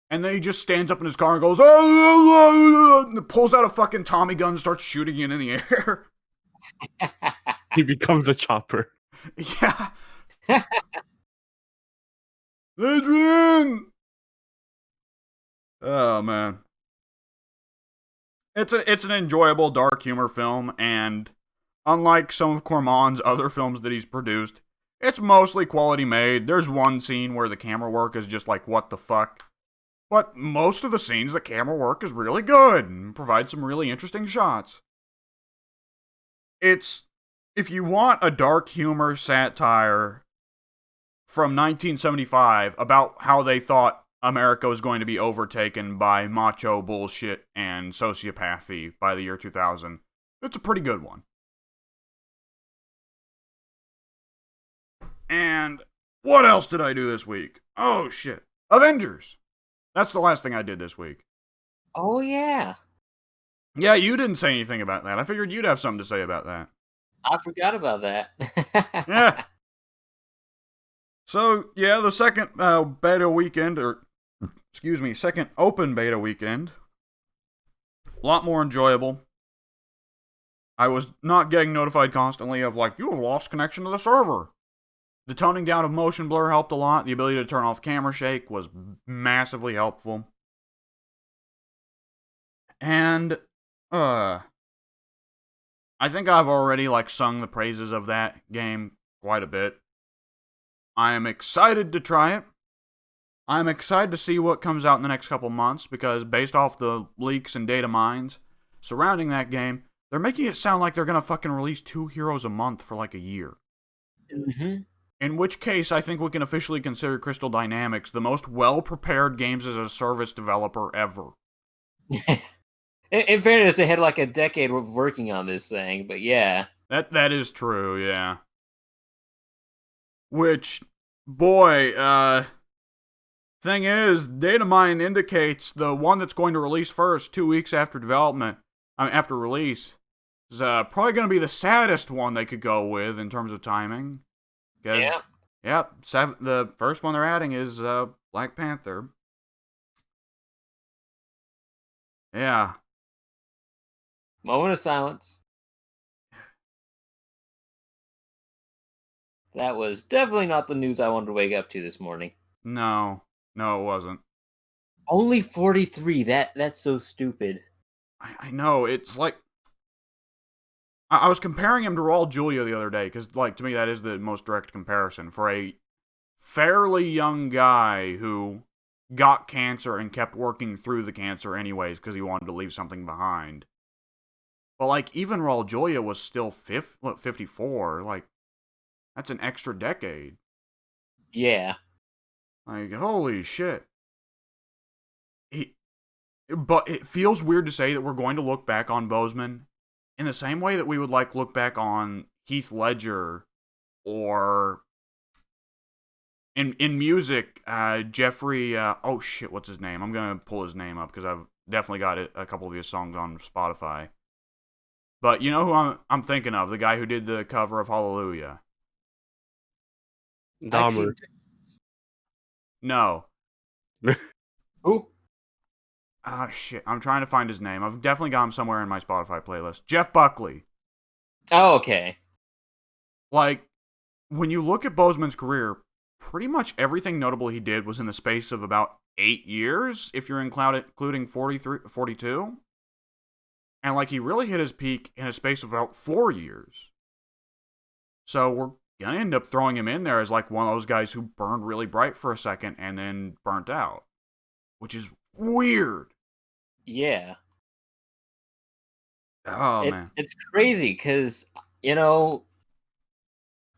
and then he just stands up in his car and goes, and pulls out a fucking Tommy gun and starts shooting it in the air. He becomes a chopper. Yeah. Adrian! Oh, man. It's an enjoyable dark humor film, and unlike some of Corman's other films that he's produced, it's mostly quality made. There's one scene where the camera work is just like, what the fuck? But most of the scenes, the camera work is really good and provides some really interesting shots. If you want a dark humor satire from 1975 about how they thought America was going to be overtaken by macho bullshit and sociopathy by the year 2000, it's a pretty good one. And what else did I do this week? Oh shit. Avengers. That's the last thing I did this week. Oh, yeah. Yeah, you didn't say anything about that. I figured you'd have something to say about that. I forgot about that. Yeah. So, yeah, the second beta weekend, second open beta weekend, a lot more enjoyable. I was not getting notified constantly of, like, you have lost connection to the server. The toning down of motion blur helped a lot. The ability to turn off camera shake was massively helpful. And, I think I've already, like, sung the praises of that game quite a bit. I am excited to try it. I'm excited to see what comes out in the next couple months, because based off the leaks and data mines surrounding that game, they're making it sound like they're gonna fucking release 2 heroes a month for like a year. Mm-hmm. In which case, I think we can officially consider Crystal Dynamics the most well-prepared games-as-a-service developer ever. In fairness, they had like a decade of working on this thing, but yeah. That is true, yeah. Which, boy, thing is, Datamine indicates the one that's going to release first, 2 weeks after after release, is probably going to be the saddest one they could go with in terms of timing. Yeah. Yep, the first one they're adding is Black Panther. Yeah. Moment of silence. That was definitely not the news I wanted to wake up to this morning. No, it wasn't. Only 43. That's so stupid. I know, it's like, I was comparing him to Raul Julia the other day, because, like, to me that is the most direct comparison for a fairly young guy who got cancer and kept working through the cancer anyways because he wanted to leave something behind. But, like, even Raul Julia was still 54. Like, that's an extra decade. Yeah. Like, holy shit. But it feels weird to say that we're going to look back on Boseman in the same way that we would, like, look back on Heath Ledger, or in music, Jeffrey, oh shit, what's his name? I'm gonna pull his name up because I've definitely got a couple of his songs on Spotify. But you know who I'm thinking of? The guy who did the cover of Hallelujah. Dahmer. No. Who? Ah, shit. I'm trying to find his name. I've definitely got him somewhere in my Spotify playlist. Jeff Buckley. Oh, okay. Like, when you look at Boseman's career, pretty much everything notable he did was in the space of about 8 years, if you're including 42. And, like, he really hit his peak in a space of about 4 years. So we're gonna end up throwing him in there as, like, one of those guys who burned really bright for a second and then burnt out. Which is weird. Yeah. Oh, man. It's crazy because, you know,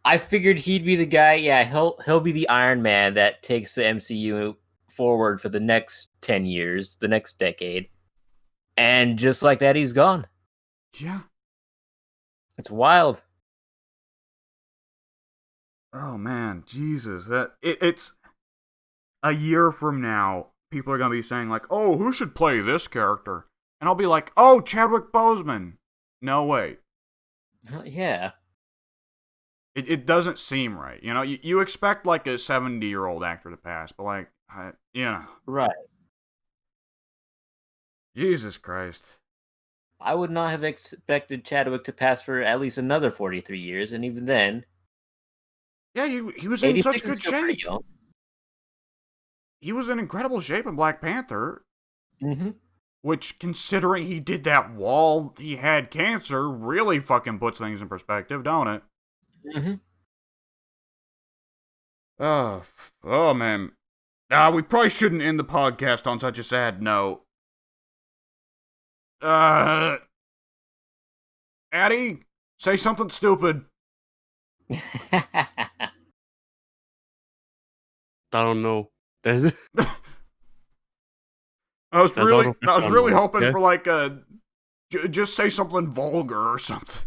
I figured he'd be the guy. Yeah, he'll be the Iron Man that takes the MCU forward for the next 10 years, the next decade. And just like that, he's gone. Yeah. It's wild. Oh, man. Jesus. It's a year from now, people are going to be saying, like, oh, who should play this character? And I'll be like, oh, Chadwick Boseman. No, wait. Yeah. It doesn't seem right. You know, you expect, like, a 70-year-old actor to pass, but, like, you know. Right. Jesus Christ. I would not have expected Chadwick to pass for at least another 43 years, and even then, Yeah, he was in 86 such is good still pretty shape. young. He was in incredible shape in Black Panther. Mm-hmm. Which, considering he did that while he had cancer, really fucking puts things in perspective, don't it? Mm-hmm. Oh man. We probably shouldn't end the podcast on such a sad note. Addie, say something stupid. I don't know. That's I was out of I was really almost. hoping Yeah? for like a just say something vulgar or something.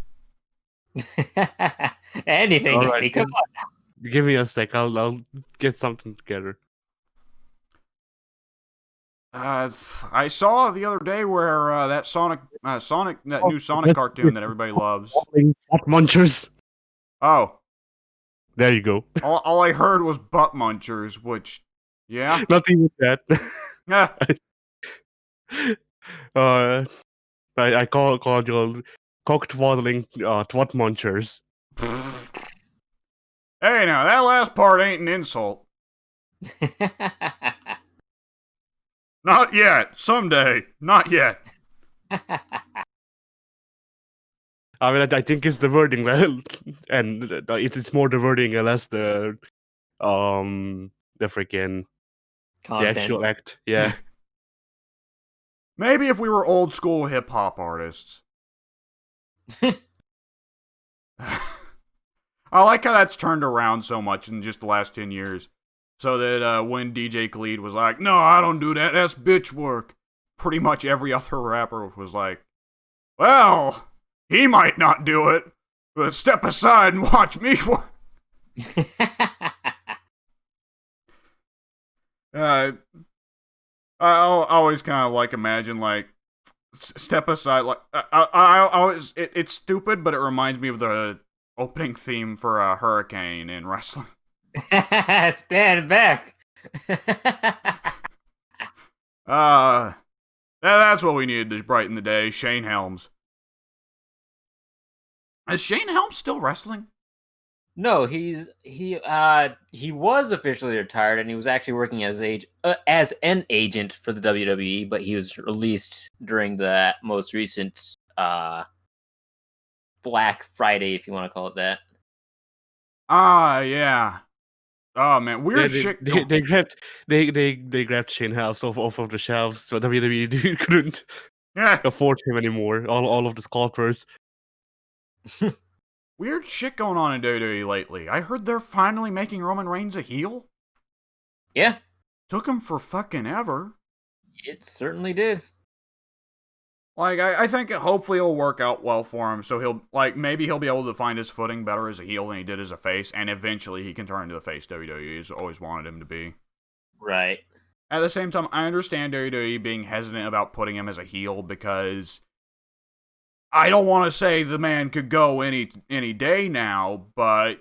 Anything, All right, Eddie, come on. give me a sec. I'll get something together. I saw the other day where that that new Sonic cartoon that everybody loves. Butt munchers. Oh, There you go. all I heard was butt munchers, which, yeah, Not even that. yeah. uh, I called you cock twaddling twat munchers. Hey, now that last part ain't an insult. Not yet. Someday. Not yet. I mean, I think it's the wording, well, and it's more the wording and less the freaking the actual Content. act. Yeah. Maybe if we were old school hip hop artists. I like how that's turned around so much in just the last 10 years. So that when DJ Khaled was like, no, I don't do that, that's bitch work. Pretty much every other rapper was like, well, he might not do it, but step aside and watch me work. I always kind of like imagine like step aside. Like I always it's stupid, but it reminds me of the opening theme for Hurricane in wrestling. Stand back. That's what we needed to brighten the day. Shane Helms. Is Shane Helms still wrestling? No, he was officially retired, and he was actually working as an agent for the WWE, but he was released during the most recent Black Friday, if you want to call it that. Yeah. Oh man, weird shit. They grabbed Shane Helms off of the shelves, so WWE couldn't afford him anymore. All of the scalpers. Weird shit going on in WWE lately. I heard they're finally making Roman Reigns a heel. Yeah. Took him for fucking ever. It certainly did. Like, I think hopefully it'll work out well for him, so maybe he'll be able to find his footing better as a heel than he did as a face, and eventually he can turn into the face WWE's always wanted him to be. Right. At the same time, I understand WWE being hesitant about putting him as a heel because I don't want to say the man could go any day now, but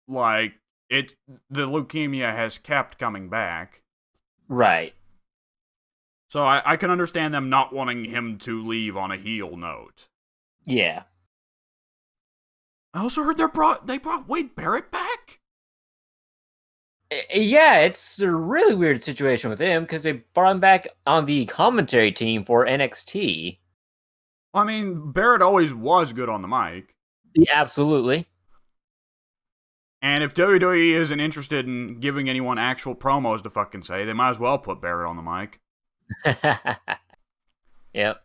like the leukemia has kept coming back. Right. So I can understand them not wanting him to leave on a heel note. Yeah. I also heard they brought Wade Barrett back. Yeah, it's a really weird situation with him because they brought him back on the commentary team for NXT. I mean, Barrett always was good on the mic. Yeah, absolutely. And if WWE isn't interested in giving anyone actual promos to fucking say, they might as well put Barrett on the mic. Yep.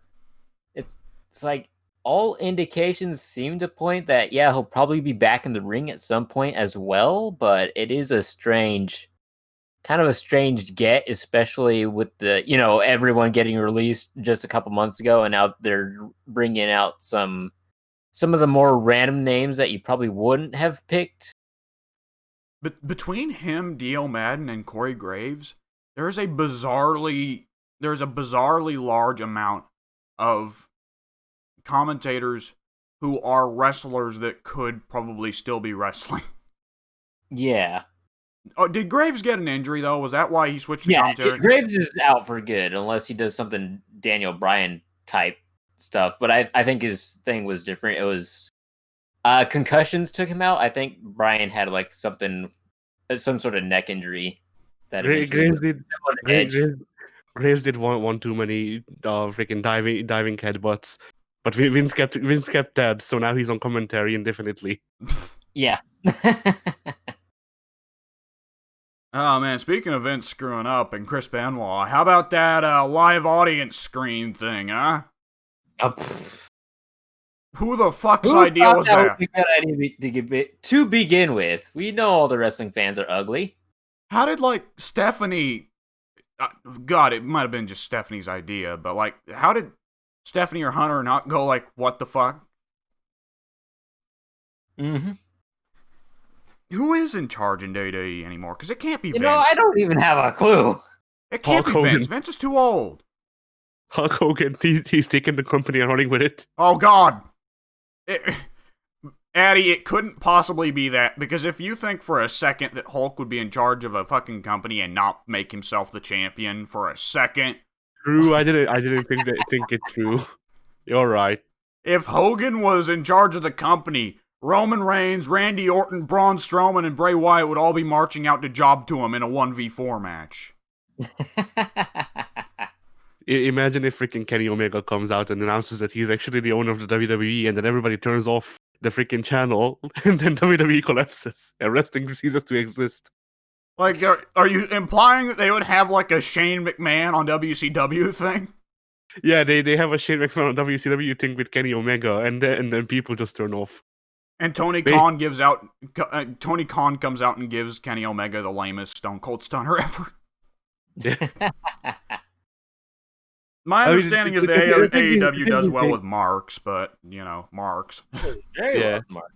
It's like all indications seem to point that, yeah, he'll probably be back in the ring at some point as well, but it is kind of a strange get, especially with the, everyone getting released just a couple months ago, and now they're bringing out some of the more random names that you probably wouldn't have picked. But between him, Dio Madden, and Corey Graves, there's a bizarrely large amount of commentators who are wrestlers that could probably still be wrestling. Yeah. Oh, did Graves get an injury, though? Was that why he switched to commentary? Graves is out for good, unless he does something Daniel Bryan type stuff, but I think his thing was different. It was concussions took him out. I think Brian had like some sort of neck injury that eventually Graves put did him on Gra- edge. Graves, Graves did one too many freaking diving headbutts, but Vince kept tabs, so now he's on commentary indefinitely. Yeah. Oh man, speaking of Vince screwing up and Chris Benoit, how about that live audience screen thing, huh? Who the fuck's Who idea thought was that that? was a good idea to begin with? We know all the wrestling fans are ugly. How did, like, Stephanie... God, it might have been just Stephanie's idea, but, like, how did Stephanie or Hunter not go, like, what the fuck? Mm-hmm. Who is in charge in WWE anymore? Because it can't be You Vince. know, I don't even have a clue. It can't Hulk be Vince. Hogan. Vince is too old. Hulk Hogan, he's taking the company and running with it. Oh, God. Addy, it couldn't possibly be that, because if you think for a second that Hulk would be in charge of a fucking company and not make himself the champion for a second... True, I didn't think it through. You're right. If Hogan was in charge of the company, Roman Reigns, Randy Orton, Braun Strowman, and Bray Wyatt would all be marching out to job to him in a 1v4 match. Imagine if freaking Kenny Omega comes out and announces that he's actually the owner of the WWE, and then everybody turns off the freaking channel, and then WWE collapses, and wrestling ceases to exist. Like, are you implying that they would have, like, a Shane McMahon on WCW thing? Yeah, they have a Shane McMahon on WCW thing with Kenny Omega, and then people just turn off. And Tony Khan comes out and gives Kenny Omega the lamest Stone Cold Stunner ever. My understanding is that AEW does well with marks, but, you know, marks. Very well, Mark.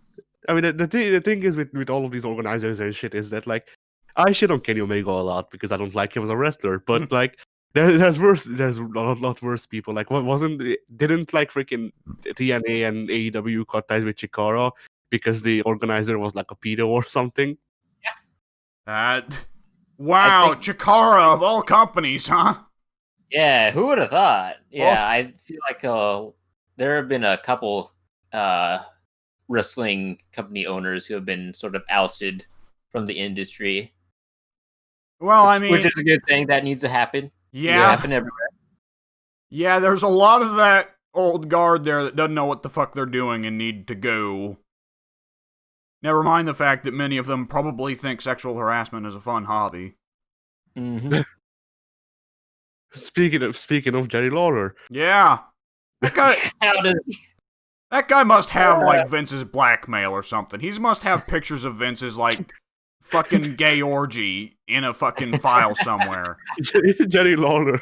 I mean, the thing is with all of these organizers and shit is that, like, I shit on Kenny Omega a lot because I don't like him as a wrestler, but like there's a lot worse people. Like, didn't like freaking TNA and AEW cut ties with Chikara because the organizer was like a pedo or something? Wow, Chikara of all companies, huh? Yeah, who would have thought? Yeah, I feel like there have been a couple wrestling company owners who have been sort of ousted from the industry. Well, I mean, which is a good thing. That needs to happen. Yeah, needs to happen everywhere. Yeah, there's a lot of that old guard there that doesn't know what the fuck they're doing and need to go. Never mind the fact that many of them probably think sexual harassment is a fun hobby. Mm-hmm. Speaking of Jerry Lawler, yeah, that guy must have like Vince's blackmail or something. He must have pictures of Vince's like fucking gay orgy in a fucking file somewhere. Jerry Lawler.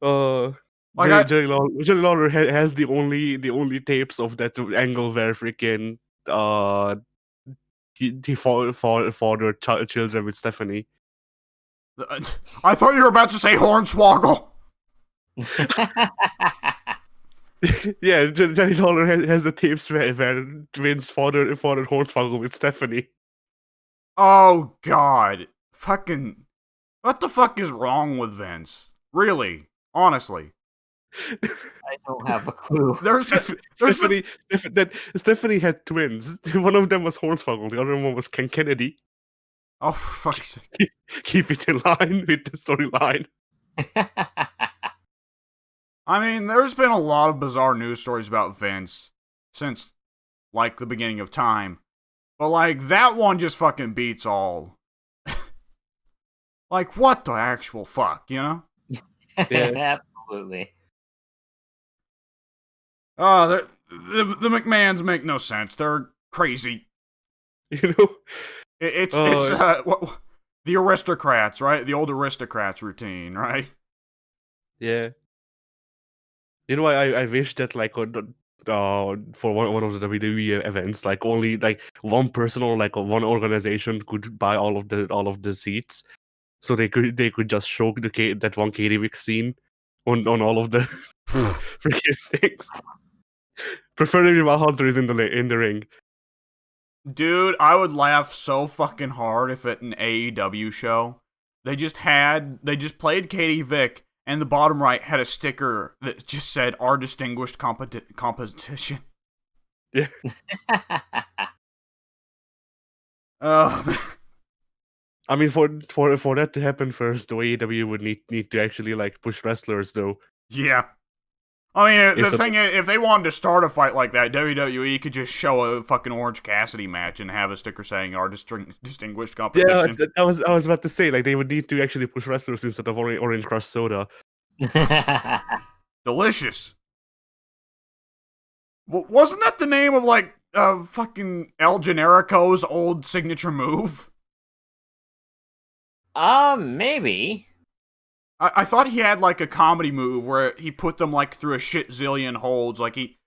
Jerry Lawler has the only tapes of that angle where freaking he fathered children with Stephanie. I thought you were about to say Hornswoggle. Yeah, Jerry Lawler has the tapes where Vince fathered Hornswoggle with Stephanie. Oh God, fucking, what the fuck is wrong with Vince? Really, honestly. I don't have a clue. Stephanie had twins. One of them was Hornswoggle, the other one was Ken Kennedy. Oh, for fuck's sake. Keep it in line with the storyline. I mean, there's been a lot of bizarre news stories about Vince since, like, the beginning of time. But, like, that one just fucking beats all. Like, what the actual fuck, you know? Yeah. Absolutely. The McMahons make no sense. They're crazy. You know? It's the aristocrats, right? The old aristocrats routine, right? Yeah. You know, I wish that like for one of the WWE events, like only like one person or like one organization could buy all of the seats, so they could just show that one Katie Vick scene on all of the freaking things. Preferably while Hunter is in the ring. Dude, I would laugh so fucking hard if at an AEW show they just played Katie Vick and the bottom right had a sticker that just said "Our distinguished competition." Yeah. I mean, for that to happen first, the AEW would need to actually like push wrestlers, though. Yeah. I mean, It's the a- thing is, if they wanted to start a fight like that, WWE could just show a fucking Orange Cassidy match and have a sticker saying "Our distinguished Yeah, competition." I was about to say, like, they would need to actually push wrestlers instead of Orange Crush Soda. Delicious. Wasn't that the name of, like, fucking El Generico's old signature move? Maybe. I thought he had, like, a comedy move where he put them, like, through a shit zillion holds. Like, he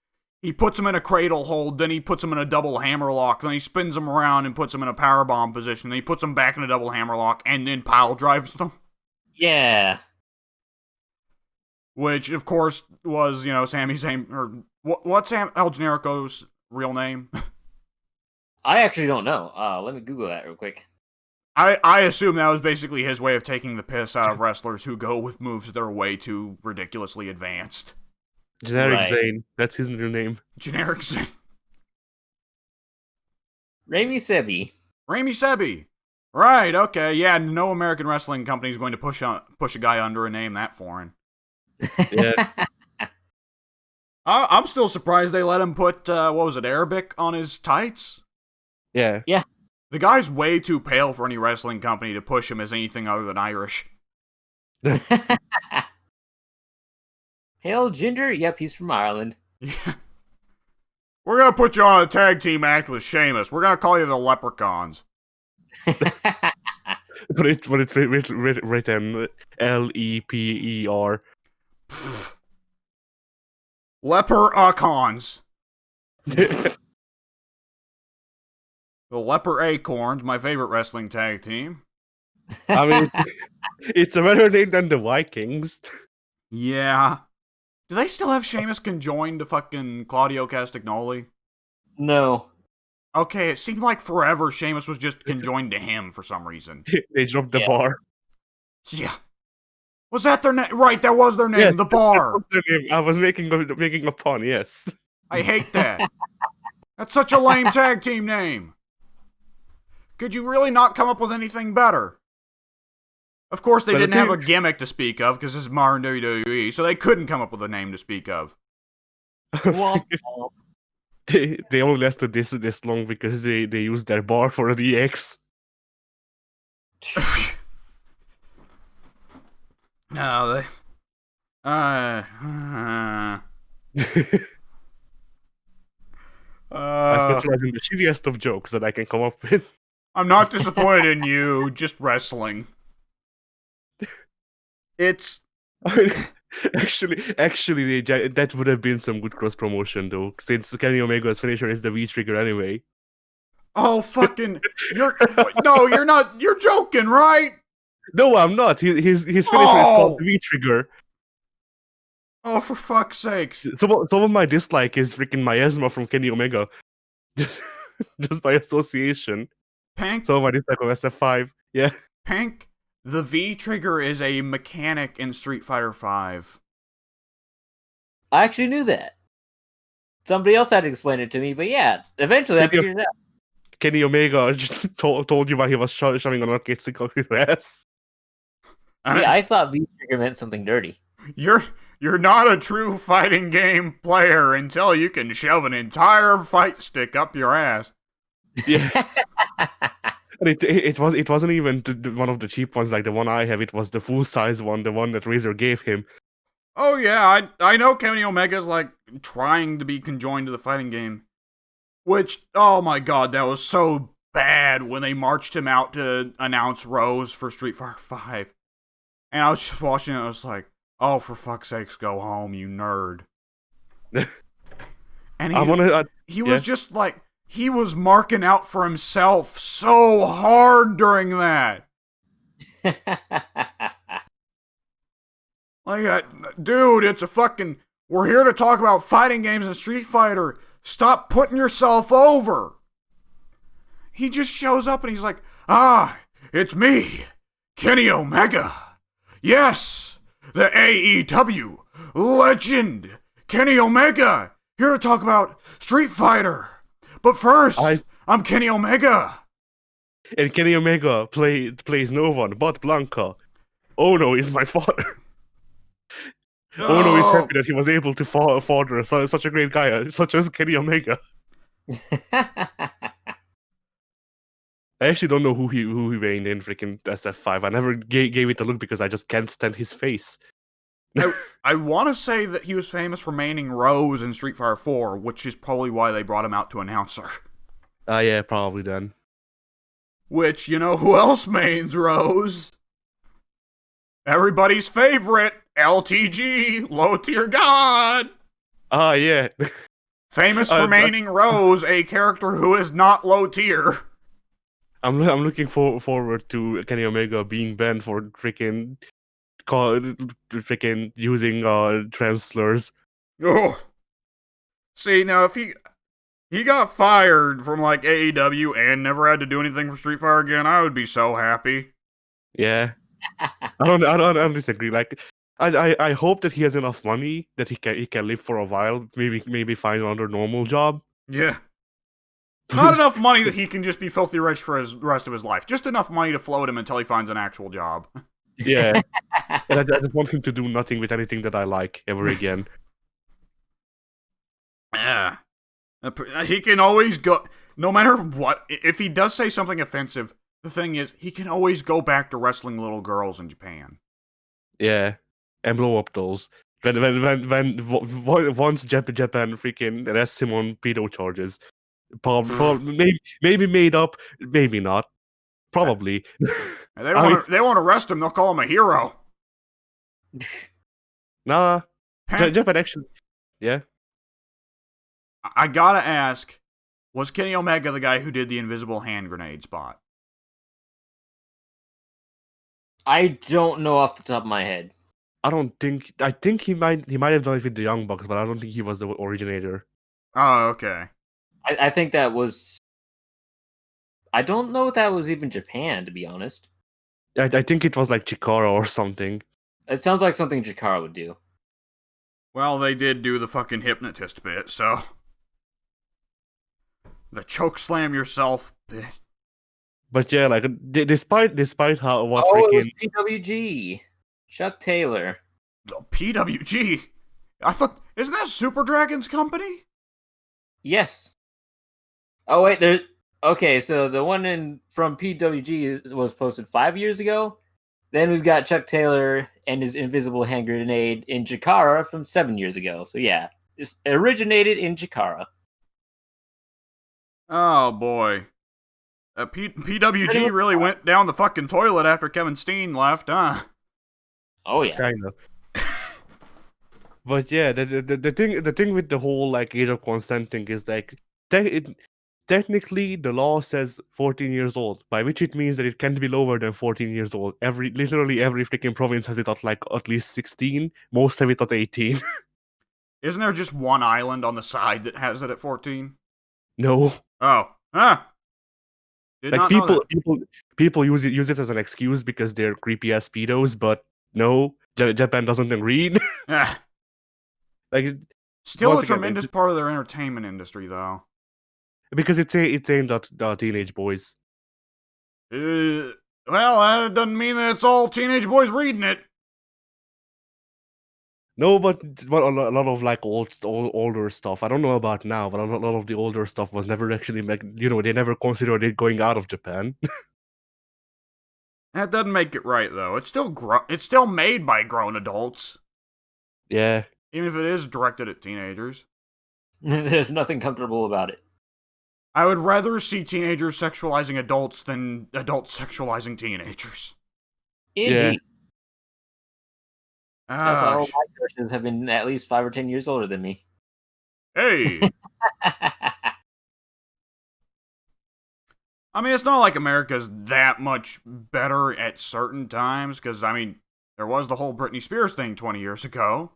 puts them in a cradle hold, then he puts them in a double hammerlock, then he spins them around and puts them in a powerbomb position, then he puts them back in a double hammerlock, and then pile drives them. Yeah. Which, of course, was, you know, Sami Zayn, or what's El Generico's real name? I actually don't know. Let me Google that real quick. I assume that was basically his way of taking the piss out of wrestlers who go with moves that are way too ridiculously advanced. Generic Right. Zayn, that's his new name. Generic Zayn. Rami Sebi. Rami Sebi. Right, okay, yeah, no American wrestling company is going to push a guy under a name that foreign. Yeah. I'm still surprised they let him put, what was it, Arabic on his tights? Yeah. The guy's way too pale for any wrestling company to push him as anything other than Irish. Pale Ginger? Yep, he's from Ireland. Yeah. We're gonna put you on a tag team act with Sheamus. We're gonna call you the Leprechauns. But it's written Leper. Pfft. Leper-Acons. The Leper Acorns, my favorite wrestling tag team. I mean, it's a better name than the Vikings. Yeah. Do they still have Sheamus conjoined to fucking Claudio Castagnoli? No. Okay, it seemed like forever Sheamus was just conjoined to him for some reason. They dropped the Yeah. bar. Yeah. Was that their name? Right, that was their name, Yeah, the bar. That's their name. I was making a pun, yes. I hate that. That's such a lame tag team name. Could you really not come up with anything better? Of course, they But the didn't have a thing- gimmick to speak of, because this is modern WWE, so they couldn't come up with a name to speak of. Womp womp. They only lasted this long because they used their bar for the EX. No, they... I specialize in the shittiest of jokes that I can come up with. I'm not disappointed in you, just wrestling. It's... I mean, actually, that would have been some good cross promotion though, since Kenny Omega's finisher is the V trigger anyway. Oh, fucking... No, you're not... You're joking, right? No, I'm not. His finisher is Oh! called the V trigger. Oh, for fuck's sakes. Some of my dislike is freaking miasma from Kenny Omega, just by association. Pink, Some of my dislike of SF5. Yeah. Pink, the V trigger is a mechanic in Street Fighter V. I actually knew that. Somebody else had to explain it to me, but yeah, eventually I figured it out. Kenny Omega just told you why he was shoving an arcade stick up his ass. See, I thought V trigger meant something dirty. You're not a true fighting game player until you can shove an entire fight stick up your ass. Yeah. And it wasn't even one of the cheap ones like the one I have. It was the full size one, the one that Razor gave him. Oh yeah, I know Kenny Omega's like trying to be conjoined to the fighting game. Which, oh my god, that was so bad when they marched him out to announce Rose for Street Fighter V. And I was just watching it, I was like, oh, for fuck's sakes, go home, you nerd. And he was just like, he was marking out for himself so hard during that. Like, dude, it's a fucking... We're here to talk about fighting games and Street Fighter. Stop putting yourself over. He just shows up and he's like, it's me, Kenny Omega. Yes, the AEW legend, Kenny Omega, here to talk about Street Fighter. But first, I'm Kenny Omega. And Kenny Omega plays no one but Blanca. Ono is my father. Ono is happy that he was able to father such a great guy, such as Kenny Omega. I actually don't know who he reigned in freaking SF5. I never gave it a look because I just can't stand his face. I want to say that he was famous for maining Rose in Street Fighter 4, which is probably why they brought him out to announcer. Yeah, probably then. Which, you know who else mains Rose? Everybody's favorite, LTG, Low Tier God. Yeah. Famous for maining Rose, a character who is not low tier. I'm looking forward to Kenny Omega being banned for freaking using trans slurs. Oh. See, now if he got fired from like AEW and never had to do anything for Street Fighter again, I would be so happy. Yeah. I don't disagree. Like I hope that he has enough money that he can live for a while, maybe find another normal job. Yeah. Not enough money that he can just be filthy rich for the rest of his life. Just enough money to float him until he finds an actual job. Yeah. And I just want him to do nothing with anything that I like ever again. Yeah. He can always go, no matter what, if he does say something offensive, the thing is, he can always go back to wrestling little girls in Japan. Yeah. And blow up dolls. When once Japan freaking arrests him on pedo charges. Maybe made up, maybe not. Probably. They won't arrest him, they'll call him a hero. Nah. Japan actually, yeah. I gotta ask, was Kenny Omega the guy who did the invisible hand grenade spot? I don't know off the top of my head. I think he might have done it with the Young Bucks, but I don't think he was the originator. Oh, okay. I think that was... I don't know if that was even Japan, to be honest. I think it was like Chikara or something. It sounds like something Chikara would do. Well, they did do the fucking hypnotist bit, so... The choke slam yourself bit. But yeah, like, despite how... what it was freaking... PWG. Chuck Taylor. Oh, PWG? I thought... Isn't that Super Dragon's company? Yes. Oh, wait, there... Okay, so the one from PWG was posted 5 years ago. Then we've got Chuck Taylor and his invisible hand grenade in Chikara from 7 years ago. So yeah, this originated in Chikara. Oh, boy. PWG really went down the fucking toilet after Kevin Steen left, huh? Oh, yeah. Kind of. But yeah, the thing with the whole like age of consent thing is like technically the law says 14 years old, by which it means that it can't be lower than 14 years old. Literally every freaking province has it at least 16. Most have it at 18. Isn't there just one island on the side that has it at 14? No. Oh. Huh. Did Like not know people use it as an excuse because they're creepy ass pedos, but no, Japan doesn't agree. that. Like Still a tremendous part of their entertainment industry, though. Because it's aimed at teenage boys. Well, that doesn't mean that it's all teenage boys reading it. No, but a lot of like older stuff. I don't know about now, but a lot of the older stuff was never actually they never considered it going out of Japan. That doesn't make it right, though. It's still made by grown adults. Yeah. Even if it is directed at teenagers. There's nothing comfortable about it. I would rather see teenagers sexualizing adults than adults sexualizing teenagers. Indeed. Yeah. That's why all my crushes have been at least 5 or 10 years older than me. Hey! I mean, it's not like America's that much better at certain times, because, I mean, there was the whole Britney Spears thing 20 years ago.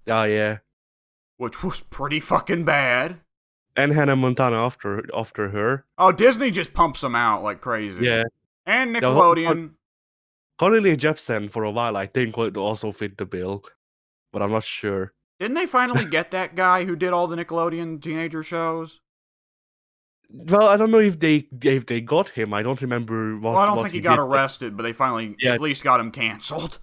Oh, yeah. Which was pretty fucking bad. And Hannah Montana after her. Oh, Disney just pumps them out like crazy. Yeah. And Nickelodeon. Cornelia Jepsen for a while, I think, would also fit the bill, but I'm not sure. Didn't they finally get that guy who did all the Nickelodeon teenager shows? Well, I don't know if they got him. I don't remember what. Well, I don't what think he he got did, but- arrested, but they finally Yeah. at least got him canceled.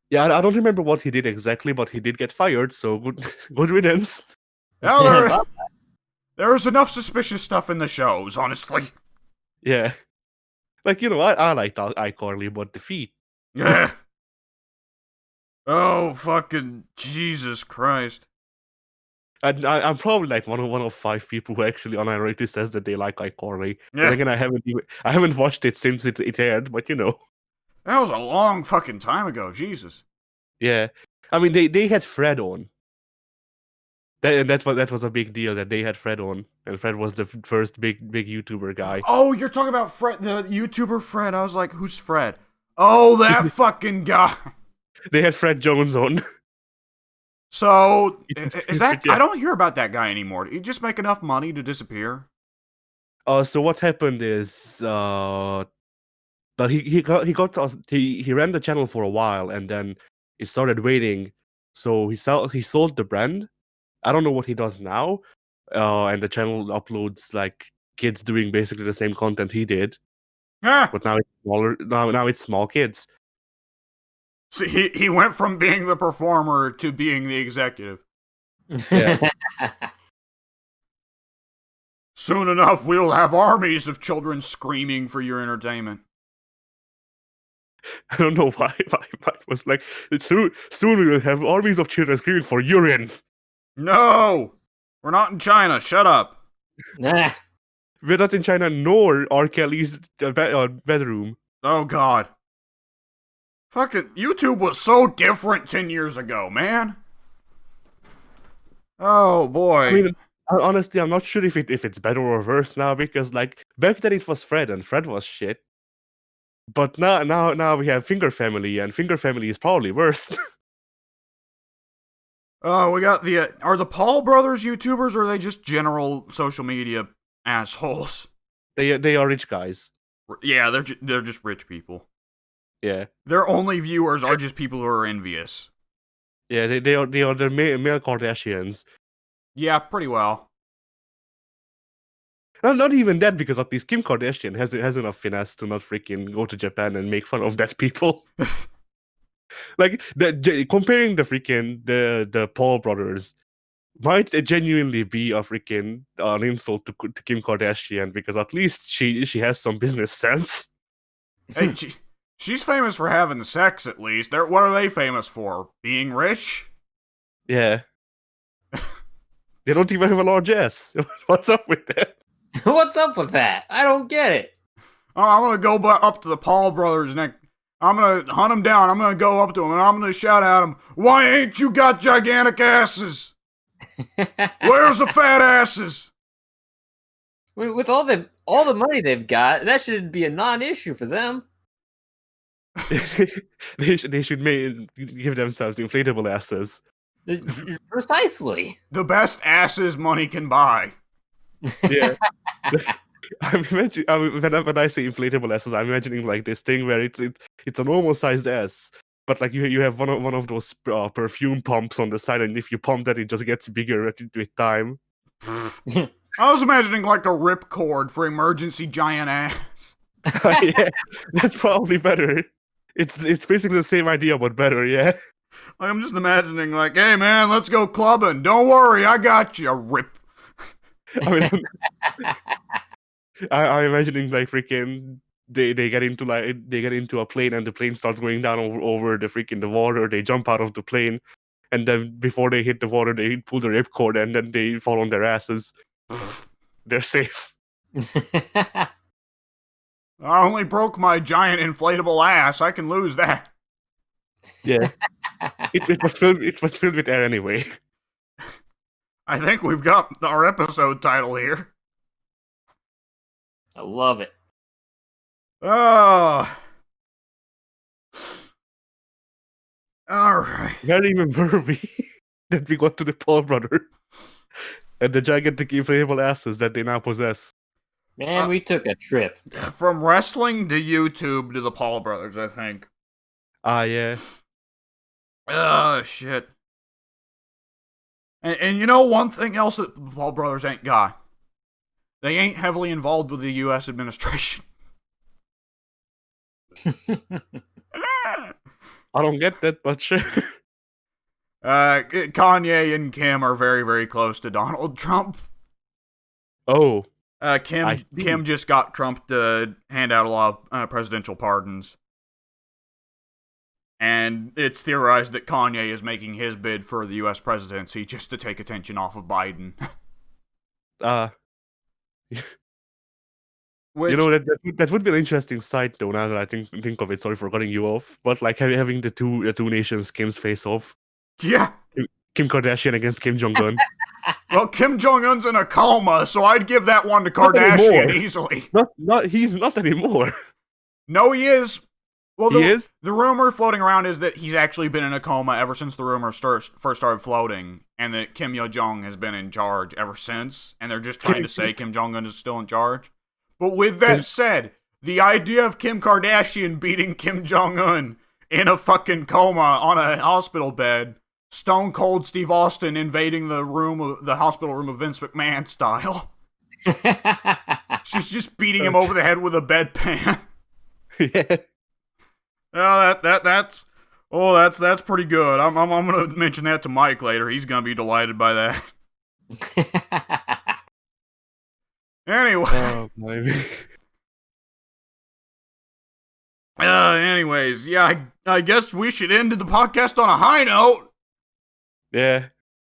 Yeah, I don't remember what he did exactly, but he did get fired. So good, good riddance. Well, there's enough suspicious stuff in the shows, honestly. Yeah, like I liked iCarly, but the feet. Yeah. Oh, fucking Jesus Christ. And I'm probably like one of 5 people who actually unironically says that they like iCarly. Yeah. And again, I haven't watched it since it aired, but That was a long fucking time ago, Jesus. yeah. I mean, they had Fred on. That was a big deal that they had Fred on, and Fred was the first big YouTuber guy. Oh, you're talking about Fred, the YouTuber Fred. I was like, who's Fred? Oh, that fucking guy. They had Fred Jones on. So, is that... Yeah. I don't hear about that guy anymore. Did he just make enough money to disappear? So what happened is, but he ran the channel for a while, and then he started waiting. So he sold the brand. I don't know what he does now. And the channel uploads like kids doing basically the same content he did, Yeah. but now it's smaller. Now it's small kids. So he went from being the performer to being the executive. Yeah. Soon enough, we'll have armies of children screaming for your entertainment. I don't know why it was like soon we will have armies of children screaming for urine. No! We're not in China. Shut up. Nah. We're not in China, nor R. Kelly's bedroom. Oh, God. Fucking YouTube was so different 10 years ago, man. Oh, boy. I mean, honestly, I'm not sure if it's better or worse now, because like back then it was Fred, and Fred was shit. But now we have Finger Family, and Finger Family is probably worse. Oh, we got the... are the Paul brothers YouTubers, or are they just general social media assholes? They are rich guys. Yeah, they're just rich people. Yeah, Their only viewers are just people who are envious. yeah. They are the male Kardashians. Yeah, pretty well. Not even that, because at least Kim Kardashian has enough finesse to not freaking go to Japan and make fun of that people. Like comparing the Paul brothers might genuinely be a freaking an insult to Kim Kardashian, because at least she has some business sense. Hey, she's famous for having sex, at least. What are they famous for? Being rich? Yeah. They don't even have a large ass. What's up with that? What's up with that? I don't get it. Oh, I'm gonna go up to the Paul brothers next. I'm gonna hunt them down. I'm gonna go up to them and I'm gonna shout at them, "Why ain't you got gigantic asses? Where's the fat asses?" With all the money they've got, that should be a non-issue for them. They should give themselves inflatable asses. Precisely. The best asses money can buy. Yeah. When I say inflatable asses, I'm imagining like this thing where it's a normal sized ass, but like you have one of those perfume pumps on the side, and if you pump that, it just gets bigger with time. I was imagining like a ripcord for emergency giant ass. Yeah, that's probably better. It's basically the same idea, but better. Yeah. I'm just imagining like, hey man, let's go clubbing. Don't worry, I got you. Rip. I mean, I'm imagining like freaking they get into a plane, and the plane starts going down over the water. They jump out of the plane, and then before they hit the water, they pull the ripcord, and then they fall on their asses. They're safe. I only broke my giant inflatable ass. I can lose that. Yeah. It was filled with air anyway. I think we've got our episode title here. I love it. Oh. Alright. Where even were we? Then we got to the Paul brother and the gigantic inflatable asses that they now possess. Man, we took a trip. From wrestling to YouTube to the Paul brothers, I think. Yeah. Oh, shit. And you know one thing else that the Paul brothers ain't got? They ain't heavily involved with the U.S. administration. I don't get that, but sure. Kanye and Kim are very, very close to Donald Trump. Oh. Kim just got Trump to hand out a lot of presidential pardons. And it's theorized that Kanye is making his bid for the U.S. presidency just to take attention off of Biden. Which, you know, that would be an interesting side, though, now that I think of it. Sorry for cutting you off. But, like, having the two nations, Kim's face off. Yeah. Kim Kardashian against Kim Jong-un. Well, Kim Jong-un's in a coma, so I'd give that one to Kardashian easily. He's not anymore. No, he is. Well, He is? The rumor floating around is that he's actually been in a coma ever since the rumor first started floating, and that Kim Yo-jong has been in charge ever since, and they're just trying to say Kim Jong-un is still in charge. But with that said, the idea of Kim Kardashian beating Kim Jong-un in a fucking coma on a hospital bed, Stone Cold Steve Austin invading the hospital room of Vince McMahon style. She's just beating him over the head with a bedpan. Yeah. Oh, that's pretty good. I'm gonna mention that to Mike later. He's gonna be delighted by that. Anyway. Anyways, yeah, I guess we should end the podcast on a high note. Yeah.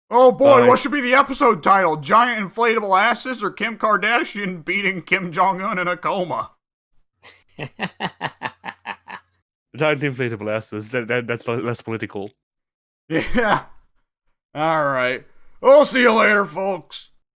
Oh boy, what should be the episode title? Giant inflatable asses or Kim Kardashian beating Kim Jong-un in a coma? Giant inflatable asses. That's less political. Yeah. Alright. We'll see you later, folks.